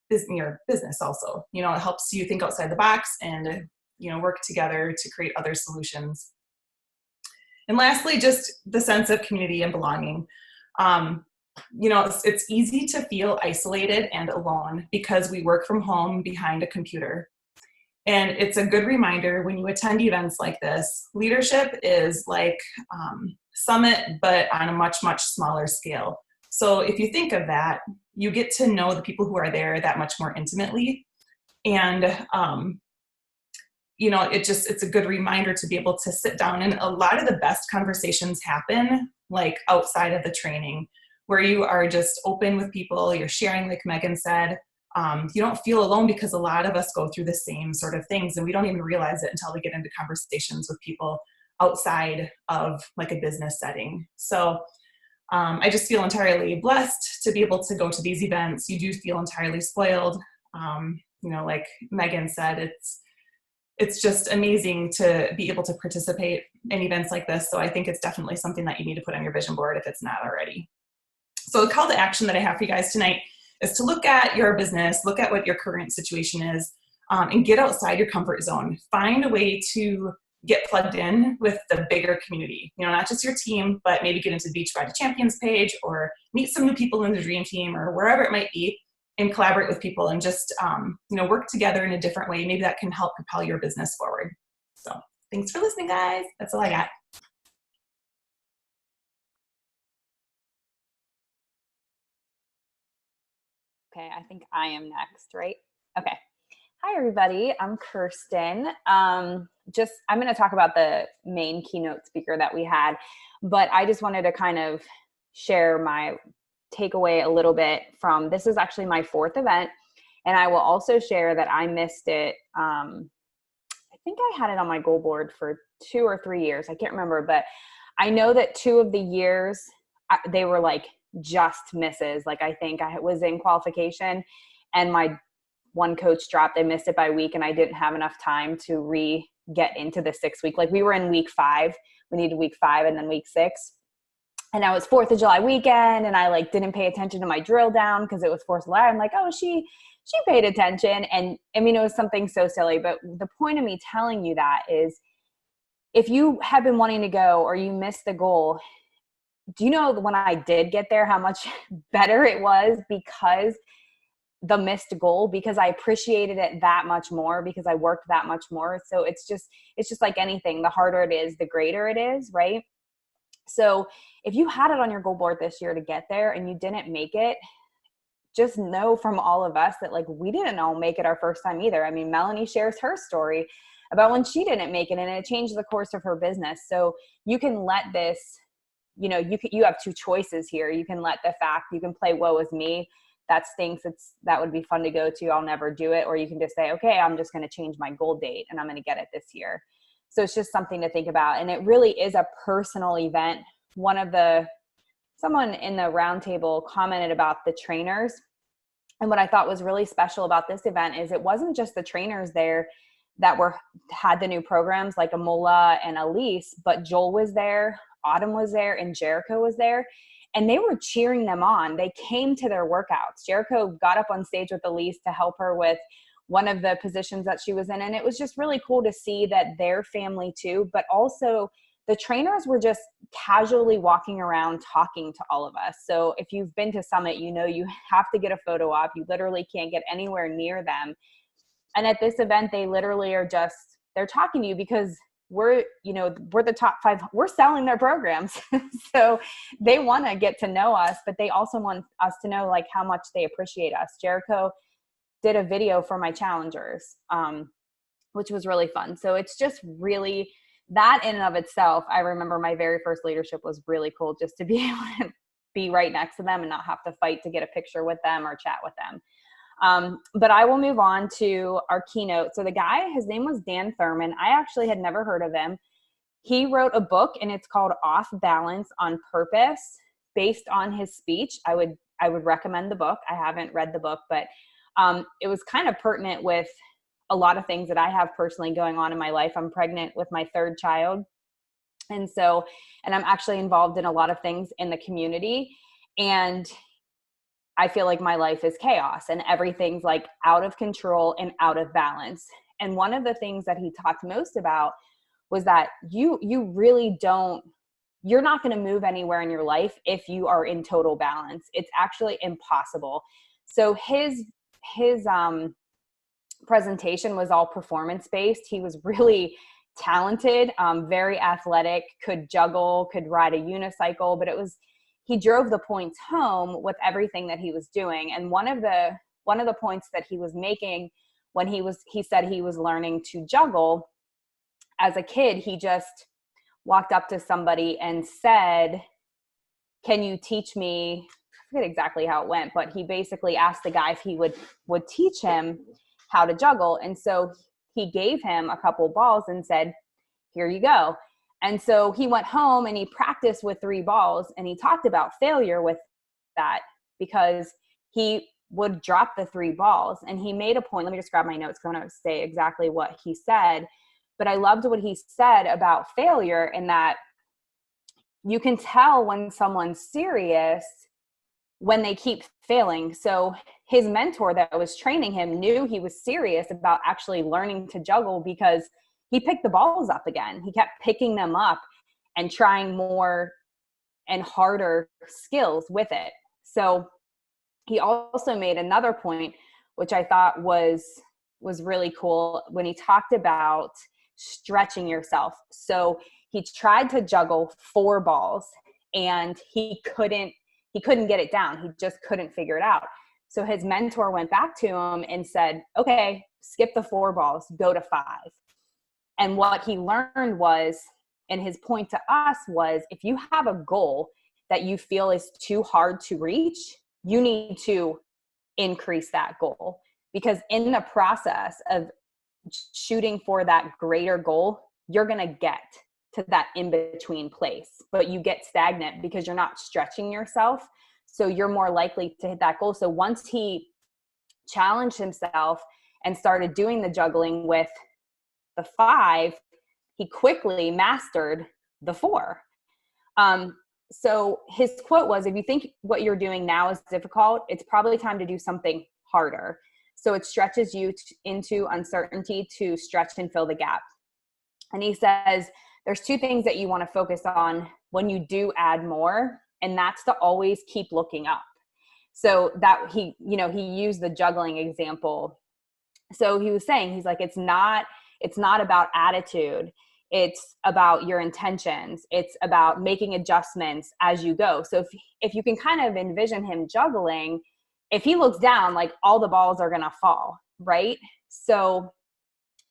business also. It helps you think outside the box and, work together to create other solutions. And lastly, just the sense of community and belonging. It's easy to feel isolated and alone because we work from home behind a computer. And it's a good reminder when you attend events like this, Leadership is like Summit, but on a much, much smaller scale. So if you think of that, you get to know the people who are there that much more intimately. And, it's a good reminder to be able to sit down, and a lot of the best conversations happen like outside of the training, where you are just open with people, you're sharing, like Megan said. You don't feel alone, because a lot of us go through the same sort of things, and we don't even realize it until we get into conversations with people outside of like a business setting. So I just feel entirely blessed to be able to go to these events. You do feel entirely spoiled. Like Megan said, it's just amazing to be able to participate in events like this. So I think it's definitely something that you need to put on your vision board if it's not already. So the call to action that I have for you guys tonight is to look at your business, look at what your current situation is, and get outside your comfort zone. Find a way to get plugged in with the bigger community, not just your team, but maybe get into the Beachbody Champions page, or meet some new people in the Dream Team, or wherever it might be, and collaborate with people and just, work together in a different way. Maybe that can help propel your business forward. So thanks for listening, guys. That's all I got. Okay, I think I am next, right? Okay. Hi, everybody. I'm Kirsten. I'm going to talk about the main keynote speaker that we had, but I just wanted to kind of share my takeaway a little bit from, this is actually my fourth event, and I will also share that I missed it. I think I had it on my goal board for 2 or 3 years. I can't remember, but I know that 2 of the years they were like just misses. Like, I think I was in qualification and my one coach dropped. I missed it by a week, and I didn't have enough time to get into the 6 week. Like, we were in week 5. We needed week 5 and then week 6. And now it's 4th of July weekend, and I didn't pay attention to my drill down because it was 4th of July. I'm like, oh, she paid attention. And I mean, it was something so silly. But the point of me telling you that is, if you have been wanting to go or you missed the goal, do you know when I did get there, how much better it was because the missed goal, because I appreciated it that much more, because I worked that much more. So it's just like anything. The harder it is, the greater it is, right? So if you had it on your goal board this year to get there and you didn't make it, just know from all of us that like, we didn't all make it our first time either. I mean, Melanie shares her story about when she didn't make it and it changed the course of her business. So you can let this, you have two choices here. You can let you can play woe is me. That stinks. That would be fun to go to. I'll never do it. Or you can just say, okay, I'm just going to change my goal date and I'm going to get it this year. So it's just something to think about. And it really is a personal event. Someone in the roundtable commented about the trainers. And what I thought was really special about this event is it wasn't just the trainers there that had the new programs like Amola and Elise, but Joel was there, Autumn was there, and Jericho was there. And they were cheering them on. They came to their workouts. Jericho got up on stage with Elise to help her with one of the positions that she was in. And it was just really cool to see that their family too, but also the trainers were just casually walking around talking to all of us. So if you've been to Summit, you have to get a photo op. You literally can't get anywhere near them. And at this event, they literally they're talking to you because we're the top 5, we're selling their programs. So they want to get to know us, but they also want us to know like how much they appreciate us. Jericho did a video for my challengers, which was really fun. So it's just really, that in and of itself, I remember my very first leadership was really cool, just to be able to be right next to them and not have to fight to get a picture with them or chat with them. But I will move on to our keynote. So the guy, his name was Dan Thurman. I actually had never heard of him. He wrote a book and it's called Off Balance on Purpose, based on his speech. I would recommend the book. I haven't read the book, but it was kind of pertinent with a lot of things that I have personally going on in my life. I'm pregnant with my 3rd child. And I'm actually involved in a lot of things in the community. And I feel like my life is chaos and everything's like out of control and out of balance. And one of the things that he talked most about was that you really you're not going to move anywhere in your life if you are in total balance. It's actually impossible. So his presentation was all performance-based. He was really talented, very athletic, could juggle, could ride a unicycle, but he drove the points home with everything that he was doing. And one of the points that he was making when he said he was learning to juggle as a kid, he just walked up to somebody and said, "Can you teach me?" I forget exactly how it went, but he basically asked the guy if he would teach him how to juggle. And so he gave him a couple balls and said, "Here you go." And so he went home and he practiced with 3 balls, and he talked about failure with that because he would drop the 3 balls. And he made a point. Let me just grab my notes because I want to say exactly what he said. But I loved what he said about failure, in that you can tell when someone's serious when they keep failing. So his mentor that was training him knew he was serious about actually learning to juggle, because he picked the balls up again. He kept picking them up and trying more and harder skills with it. So he also made another point, which I thought was really cool, when he talked about stretching yourself. So he tried to juggle 4 balls and he couldn't get it down. He just couldn't figure it out. So his mentor went back to him and said, "Okay, skip the 4 balls, go to 5. And what he learned was, and his point to us was, if you have a goal that you feel is too hard to reach, you need to increase that goal. Because in the process of shooting for that greater goal, you're going to get to that in-between place, but you get stagnant because you're not stretching yourself. So you're more likely to hit that goal." So once he challenged himself and started doing the juggling with the 5, he quickly mastered the 4. So his quote was, "If you think what you're doing now is difficult, it's probably time to do something harder. So it stretches you into uncertainty to stretch and fill the gap." And he says, there's 2 things that you want to focus on when you do add more, and that's to always keep looking up. So that he used the juggling example. So he was saying, he's like, it's not about attitude. It's about your intentions. It's about making adjustments as you go. So if you can kind of envision him juggling, if he looks down, like all the balls are going to fall, right? So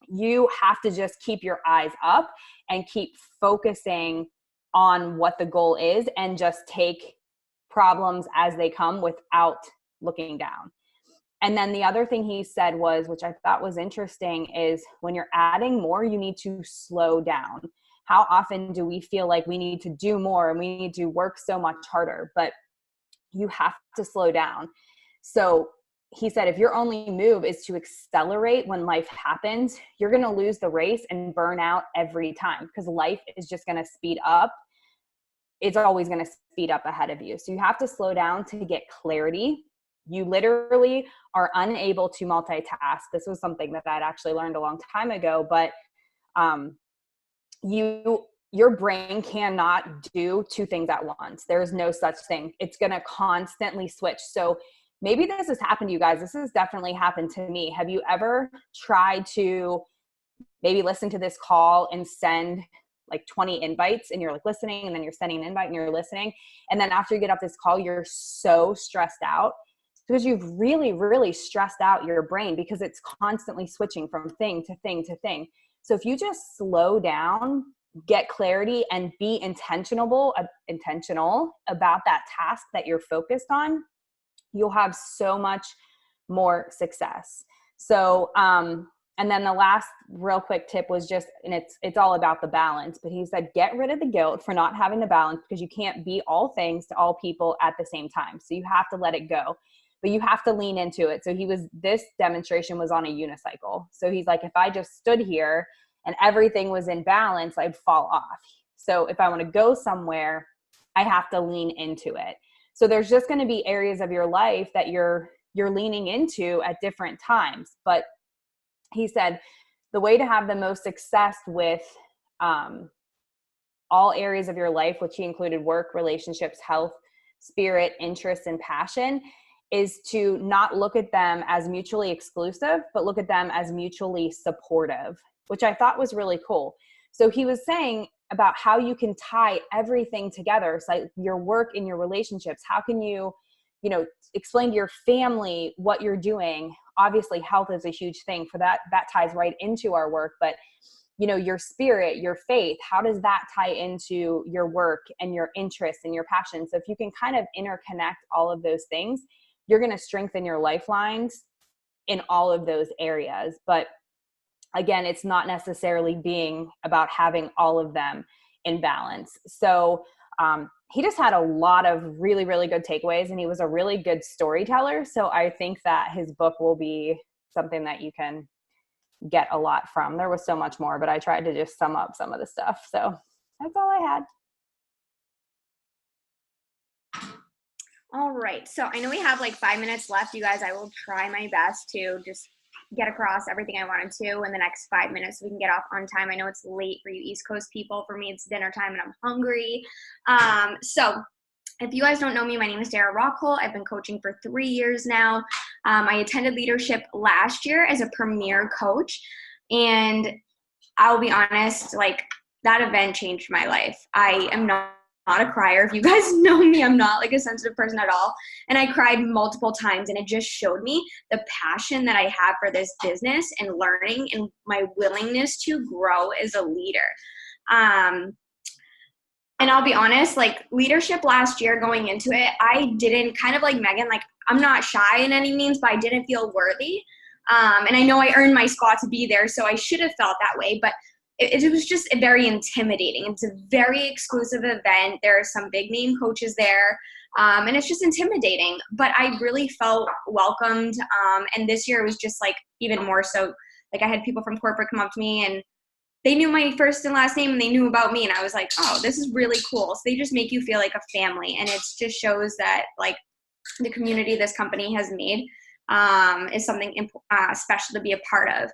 you have to just keep your eyes up and keep focusing on what the goal is and just take problems as they come without looking down. And then the other thing he said was, which I thought was interesting, is when you're adding more, you need to slow down. How often do we feel like we need to do more and we need to work so much harder? But you have to slow down. So he said, if your only move is to accelerate when life happens, you're going to lose the race and burn out every time, because life is just going to speed up. It's always going to speed up ahead of you. So you have to slow down to get clarity. You literally are unable to multitask. This was something that I'd actually learned a long time ago, but your brain cannot do two things at once. There's no such thing. It's going to constantly switch. So maybe this has happened to you guys. This has definitely happened to me. Have you ever tried to maybe listen to this call and send like 20 invites, and you're like listening, and then you're sending an invite and you're listening, and then after you get off this call, you're so stressed out because you've really, really stressed out your brain because it's constantly switching from thing to thing to thing. So if you just slow down, get clarity, and be intentional about that task that you're focused on, you'll have so much more success. So, and then the last real quick tip was just, and it's all about the balance, but he said, get rid of the guilt for not having the balance, because you can't be all things to all people at the same time. So you have to let it go, but you have to lean into it. So this demonstration was on a unicycle. So he's like, if I just stood here and everything was in balance, I'd fall off. So if I want to go somewhere, I have to lean into it. So there's just going to be areas of your life that you're leaning into at different times. But he said the way to have the most success with all areas of your life, which he included work, relationships, health, spirit, interests, and passion, is to not look at them as mutually exclusive, but look at them as mutually supportive, which I thought was really cool. So he was saying about how you can tie everything together. So like your work and your relationships, how can you explain to your family what you're doing? Obviously health is a huge thing for that. That ties right into our work, but your spirit, your faith, how does that tie into your work and your interests and your passion? So if you can kind of interconnect all of those things, you're going to strengthen your lifelines in all of those areas. But again, it's not necessarily being about having all of them in balance. So he just had a lot of really, really good takeaways, and he was a really good storyteller. So I think that his book will be something that you can get a lot from. There was so much more, but I tried to just sum up some of the stuff. So that's all I had. All right. So I know we have like 5 minutes left, you guys. I will try my best to just get across everything I wanted to in the next 5 minutes so we can get off on time. I know it's late for you East Coast people. For me, it's dinner time and I'm hungry. So if you guys don't know me, my name is Dara Rockhold. I've been coaching for 3 years now. I attended leadership last year as a premier coach. And I'll be honest, like that event changed my life. I am not a crier. If you guys know me, I'm not like a sensitive person at all. And I cried multiple times, and it just showed me the passion that I have for this business and learning and my willingness to grow as a leader. And I'll be honest, like leadership last year going into it, I didn't, kind of like Megan, like I'm not shy in any means, but I didn't feel worthy. And I know I earned my spot to be there, so I should have felt that way, but it was just very intimidating. It's a very exclusive event. There are some big name coaches there, and it's just intimidating. But I really felt welcomed, and this year was just like even more so. Like I had people from corporate come up to me, and they knew my first and last name, and they knew about me, and I was like, oh, this is really cool. So they just make you feel like a family, and it just shows that like the community this company has made is something special to be a part of.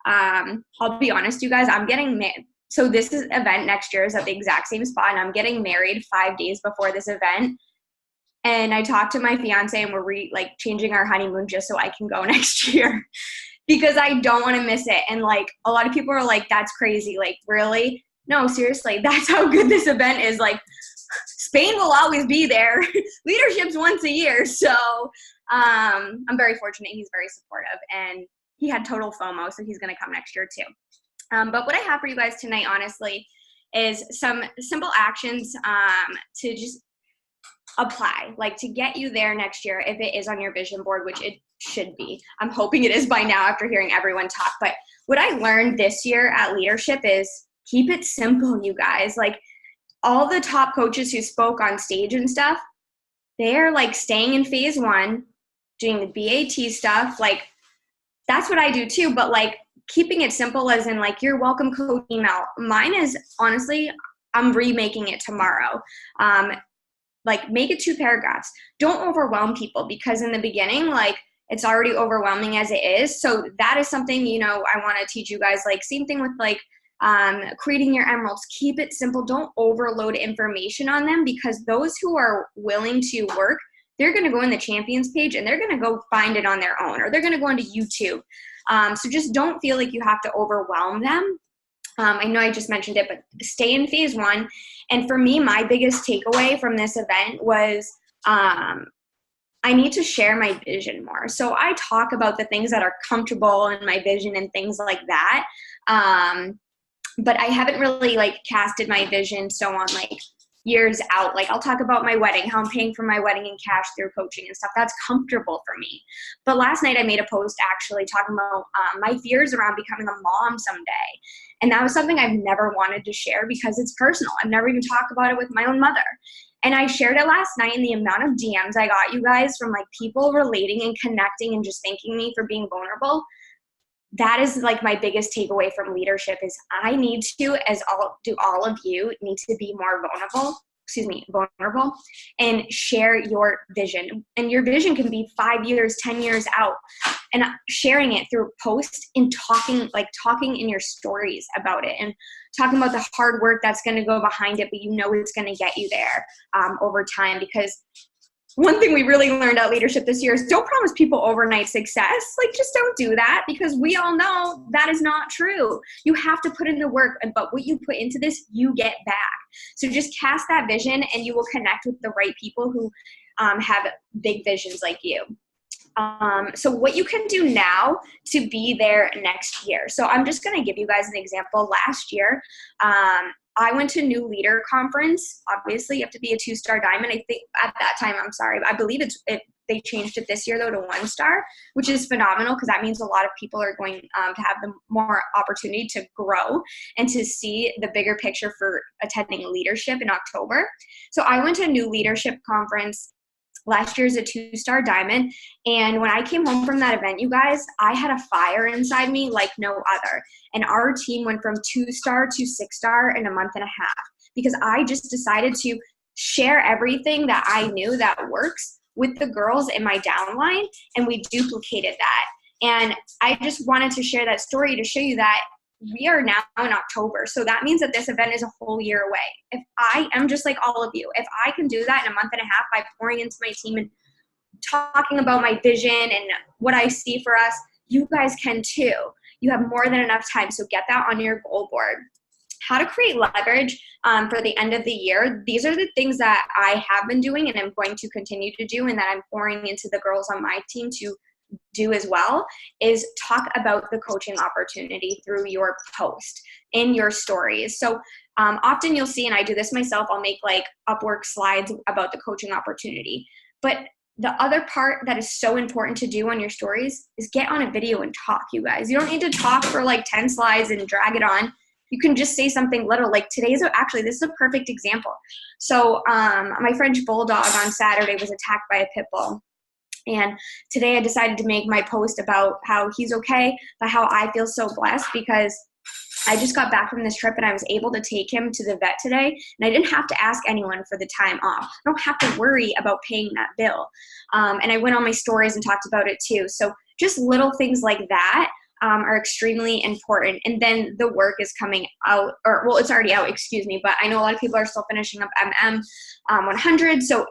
I'll be honest, you guys, I'm getting so this event next year is at the exact same spot, and I'm getting married 5 days before this event. And I talked to my fiance, and we're changing our honeymoon just so I can go next year because I don't want to miss it. And like a lot of people are like, that's crazy. Like, really? No, seriously, that's how good this event is. Like, Spain will always be there. Leadership's once a year. So I'm very fortunate. He's very supportive, and he had total FOMO, so he's going to come next year too. But what I have for you guys tonight, honestly, is some simple actions to just apply, like to get you there next year if it is on your vision board, which it should be. I'm hoping it is by now after hearing everyone talk. But what I learned this year at leadership is keep it simple, you guys. Like all the top coaches who spoke on stage and stuff, they're like staying in phase 1, doing the BAT stuff. Like that's what I do too, but like keeping it simple as in like your welcome coach email. Mine is honestly, I'm remaking it tomorrow. Like make it 2 paragraphs. Don't overwhelm people, because in the beginning, like it's already overwhelming as it is. So that is something, you know, I want to teach you guys. Like same thing with like creating your emeralds. Keep it simple. Don't overload information on them, because those who are willing to work, they're going to go in the champions page and they're going to go find it on their own, or they're going to go into YouTube. So just don't feel like you have to overwhelm them. I know I just mentioned it, but stay in phase 1. And for me, my biggest takeaway from this event was I need to share my vision more. So I talk about the things that are comfortable in my vision and things like that. But I haven't really like casted my vision so on like years out. Like I'll talk about my wedding, how I'm paying for my wedding in cash through coaching and stuff. That's comfortable for me. But last night I made a post actually talking about my fears around becoming a mom someday. And that was something I've never wanted to share because it's personal. I've never even talked about it with my own mother. And I shared it last night, and the amount of DMs I got, you guys, from like people relating and connecting and just thanking me for being vulnerable. That is like my biggest takeaway from leadership is I need to, as all of you, need to be more vulnerable and share your vision. And your vision can be 5 years, 10 years out, and sharing it through posts and talking in your stories about it and talking about the hard work that's going to go behind it, but you know it's going to get you there over time. Because one thing we really learned at leadership this year is don't promise people overnight success. Like just don't do that, because we all know that is not true. You have to put in the work, but what you put into this, you get back. So just cast that vision and you will connect with the right people who have big visions like you. So what you can do now to be there next year. So I'm just going to give you guys an example. Last year, I went to New Leader Conference. Obviously, you have to be a 2-star diamond. I think at that time, I believe they changed it this year, though, to 1-star, which is phenomenal because that means a lot of people are going to have the more opportunity to grow and to see the bigger picture for attending leadership in October. So I went to a New Leadership Conference. Last year's a 2-star diamond. And when I came home from that event, you guys, I had a fire inside me like no other. And our team went from 2-star to 6-star in a month and a half because I just decided to share everything that I knew that works with the girls in my downline, and we duplicated that. And I just wanted to share that story to show you that we are now in October. So that means that this event is a whole year away. If I am just like all of you, if I can do that in a month and a half by pouring into my team and talking about my vision and what I see for us, you guys can too. You have more than enough time. So get that on your goal board. How to create leverage for the end of the year. These are the things that I have been doing and I'm going to continue to do, and that I'm pouring into the girls on my team to do as well, is talk about the coaching opportunity through your post in your stories. So often you'll see, and I do this myself, I'll make like Upwork slides about the coaching opportunity. But the other part that is so important to do on your stories is get on a video and talk, you guys. You don't need to talk for like 10 slides and drag it on. You can just say something little. Like this is a perfect example. So my French bulldog on Saturday was attacked by a pit bull. And today I decided to make my post about how he's okay, but how I feel so blessed because I just got back from this trip and I was able to take him to the vet today, and I didn't have to ask anyone for the time off. I don't have to worry about paying that bill. And I went on my stories and talked about it too. So just little things like that are extremely important. And then the work is coming out, it's already out, but I know a lot of people are still finishing up MM 100. So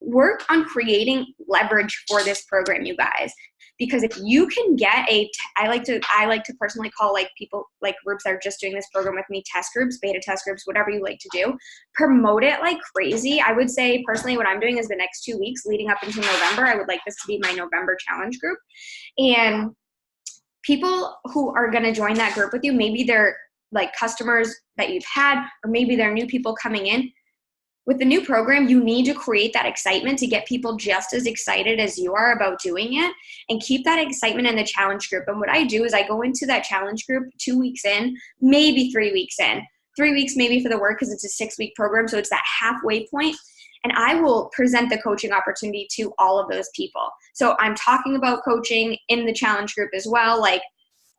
work on creating leverage for this program, you guys. because if you can get I like to personally call like people, like groups that are just doing this program with me, test groups, beta test groups, whatever you like to do, promote it like crazy. I would say personally what I'm doing is the next 2 weeks leading up into November, I would like this to be my November challenge group. And people who are going to join that group with you, maybe they're like customers that you've had, or maybe they're new people coming in. With the new program, you need to create that excitement to get people just as excited as you are about doing it, and keep that excitement in the challenge group. And what I do is I go into that challenge group 2 weeks in, maybe 3 weeks in, 3 weeks maybe for the work because it's a 6-week program. So it's that halfway point. And I will present the coaching opportunity to all of those people. So I'm talking about coaching in the challenge group as well, like,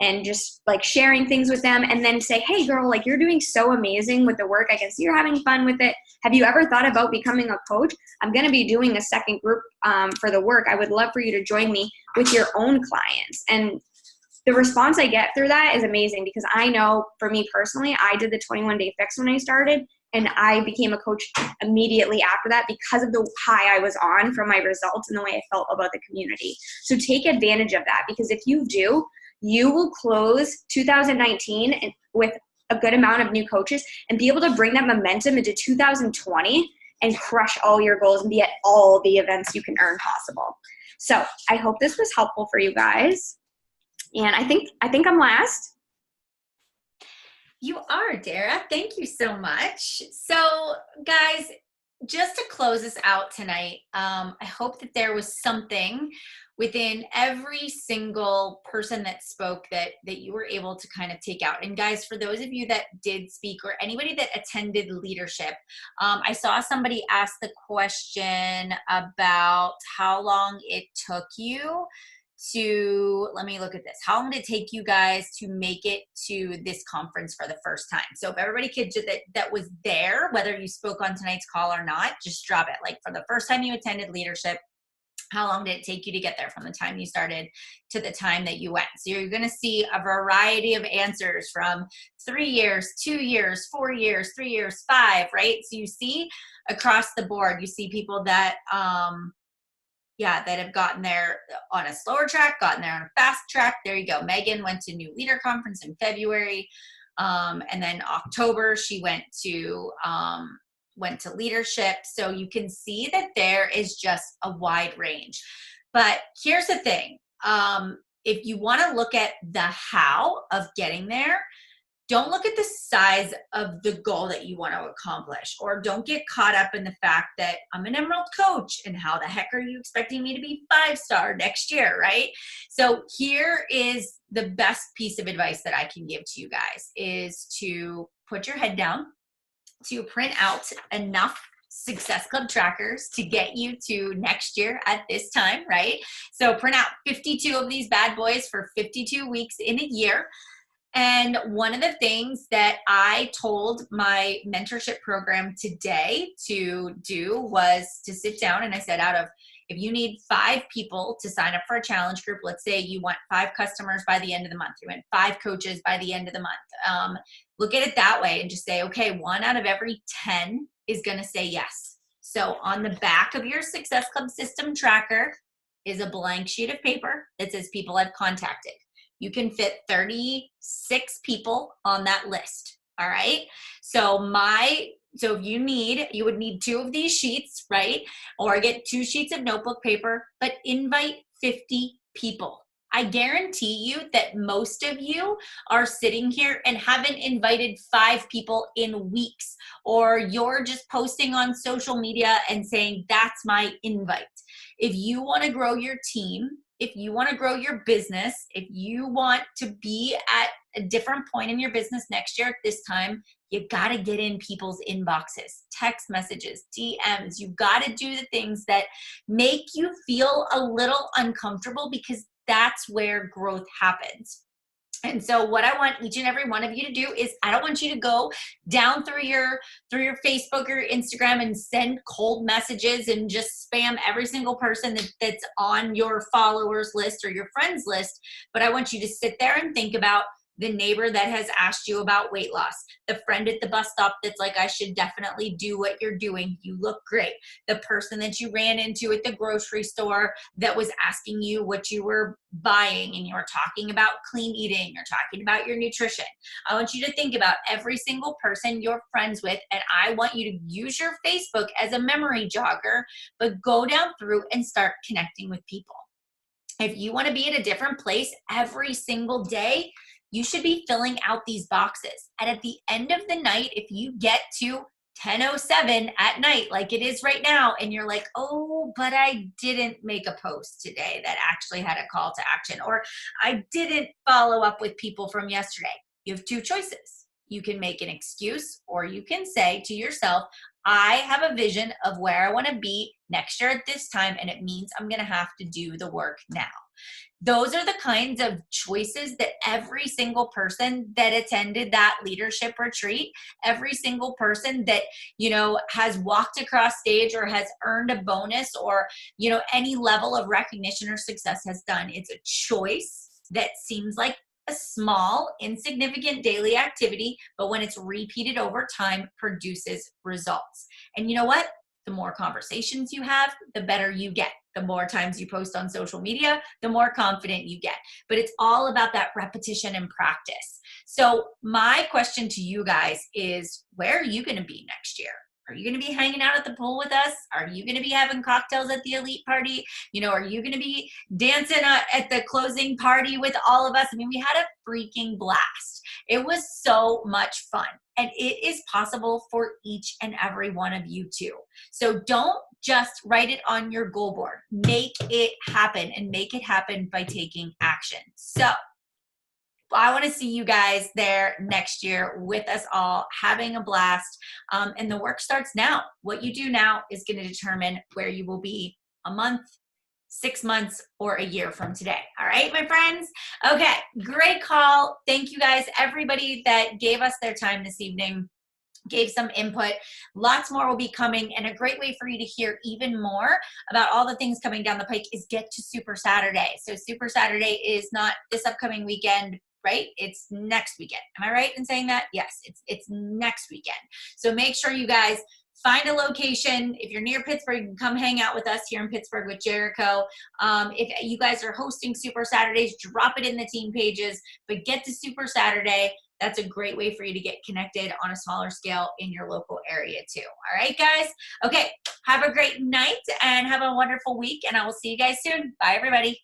and just like sharing things with them, and then say, hey girl, like you're doing so amazing with the work. I can see you're having fun with it. Have you ever thought about becoming a coach? I'm going to be doing a second group for the work. I would love for you to join me with your own clients. And the response I get through that is amazing, because I know for me personally, I did the 21-day fix when I started, and I became a coach immediately after that because of the high I was on from my results and the way I felt about the community. So take advantage of that, because if you do, you will close 2019 with a good amount of new coaches and be able to bring that momentum into 2020 and crush all your goals and be at all the events you can earn possible. So I hope this was helpful for you guys. And I think I'm last. You are, Dara. Thank you so much. So guys, just to close us out tonight, I hope that there was something within every single person that spoke that you were able to kind of take out. And guys, for those of you that did speak, or anybody that attended leadership, I saw somebody ask the question about how long it took you to, let me look at this. How long did it take you guys to make it to this conference for the first time? So if everybody could just, that was there, whether you spoke on tonight's call or not, just drop it. Like for the first time you attended leadership, how long did it take you to get there from the time you started to the time that you went? So you're going to see a variety of answers from 3 years, 2 years, 4 years, 3 years, 5, right? So you see across the board, you see people that, that have gotten there on a slower track, gotten there on a fast track. There you go. Megan went to New Leader Conference in February. And then October, she went to leadership. So you can see that there is just a wide range. But here's the thing. If you want to look at the how of getting there, don't look at the size of the goal that you want to accomplish, or don't get caught up in the fact that I'm an Emerald coach and how the heck are you expecting me to be 5-star next year, right? So here is the best piece of advice that I can give to you guys, is to put your head down, to print out enough Success Club trackers to get you to next year at this time, right? So print out 52 of these bad boys for 52 weeks in a year. And one of the things that I told my mentorship program today to do was to sit down, and I said, if you need 5 people to sign up for a challenge group, let's say you want 5 customers by the end of the month, you want 5 coaches by the end of the month, look at it that way and just say, okay, 1 out of every 10 is going to say yes. So on the back of your Success Club system tracker is a blank sheet of paper that says people I've contacted. You can fit 36 people on that list. All right. So if you would need 2 of these sheets, right? Or get 2 sheets of notebook paper, but invite 50 people. I guarantee you that most of you are sitting here and haven't invited 5 people in weeks, or you're just posting on social media and saying, that's my invite. If you want to grow your team, if you want to grow your business, if you want to be at a different point in your business next year at this time, you got to get in people's inboxes, text messages, DMs. You got to do the things that make you feel a little uncomfortable, because that's where growth happens. And so what I want each and every one of you to do is, I don't want you to go down through your Facebook or Instagram and send cold messages and just spam every single person that's on your followers list or your friends list. But I want you to sit there and think about, the neighbor that has asked you about weight loss, the friend at the bus stop that's like, I should definitely do what you're doing. You look great. The person that you ran into at the grocery store that was asking you what you were buying, and you were talking about clean eating or talking about your nutrition. I want you to think about every single person you're friends with, and I want you to use your Facebook as a memory jogger, but go down through and start connecting with people. If you want to be at a different place every single day, you should be filling out these boxes. And at the end of the night, if you get to 10:07 at night, like it is right now, and you're like, oh, but I didn't make a post today that actually had a call to action, or I didn't follow up with people from yesterday, you have two choices. You can make an excuse, or you can say to yourself, I have a vision of where I want to be next year at this time, and it means I'm going to have to do the work now. Those are the kinds of choices that every single person that attended that leadership retreat, every single person that, has walked across stage or has earned a bonus or, any level of recognition or success has done. It's a choice that seems like a small, insignificant daily activity, but when it's repeated over time, produces results. And you know what? The more conversations you have, the better you get. The more times you post on social media, the more confident you get. But it's all about that repetition and practice. So my question to you guys is, where are you going to be next year? Are you going to be hanging out at the pool with us? Are you going to be having cocktails at the elite party? Are you going to be dancing at the closing party with all of us? I mean, we had a freaking blast. It was so much fun. And it is possible for each and every one of you too. So don't just write it on your goal board. Make it happen, and make it happen by taking action. So I want to see you guys there next year with us all, having a blast. And the work starts now. What you do now is going to determine where you will be a month, 6 months, or a year from today. All right, my friends? Okay, great call. Thank you guys, everybody that gave us their time this evening, gave some input. Lots more will be coming, and a great way for you to hear even more about all the things coming down the pike is get to Super Saturday. So Super Saturday is not this upcoming weekend, right? It's next weekend. Am I right in saying that? Yes, it's next weekend. So make sure you guys find a location. If you're near Pittsburgh, you can come hang out with us here in Pittsburgh with Jericho. If you guys are hosting Super Saturdays, drop it in the team pages, but get to Super Saturday. That's a great way for you to get connected on a smaller scale in your local area too. All right, guys? Okay, have a great night and have a wonderful week, and I will see you guys soon. Bye, everybody.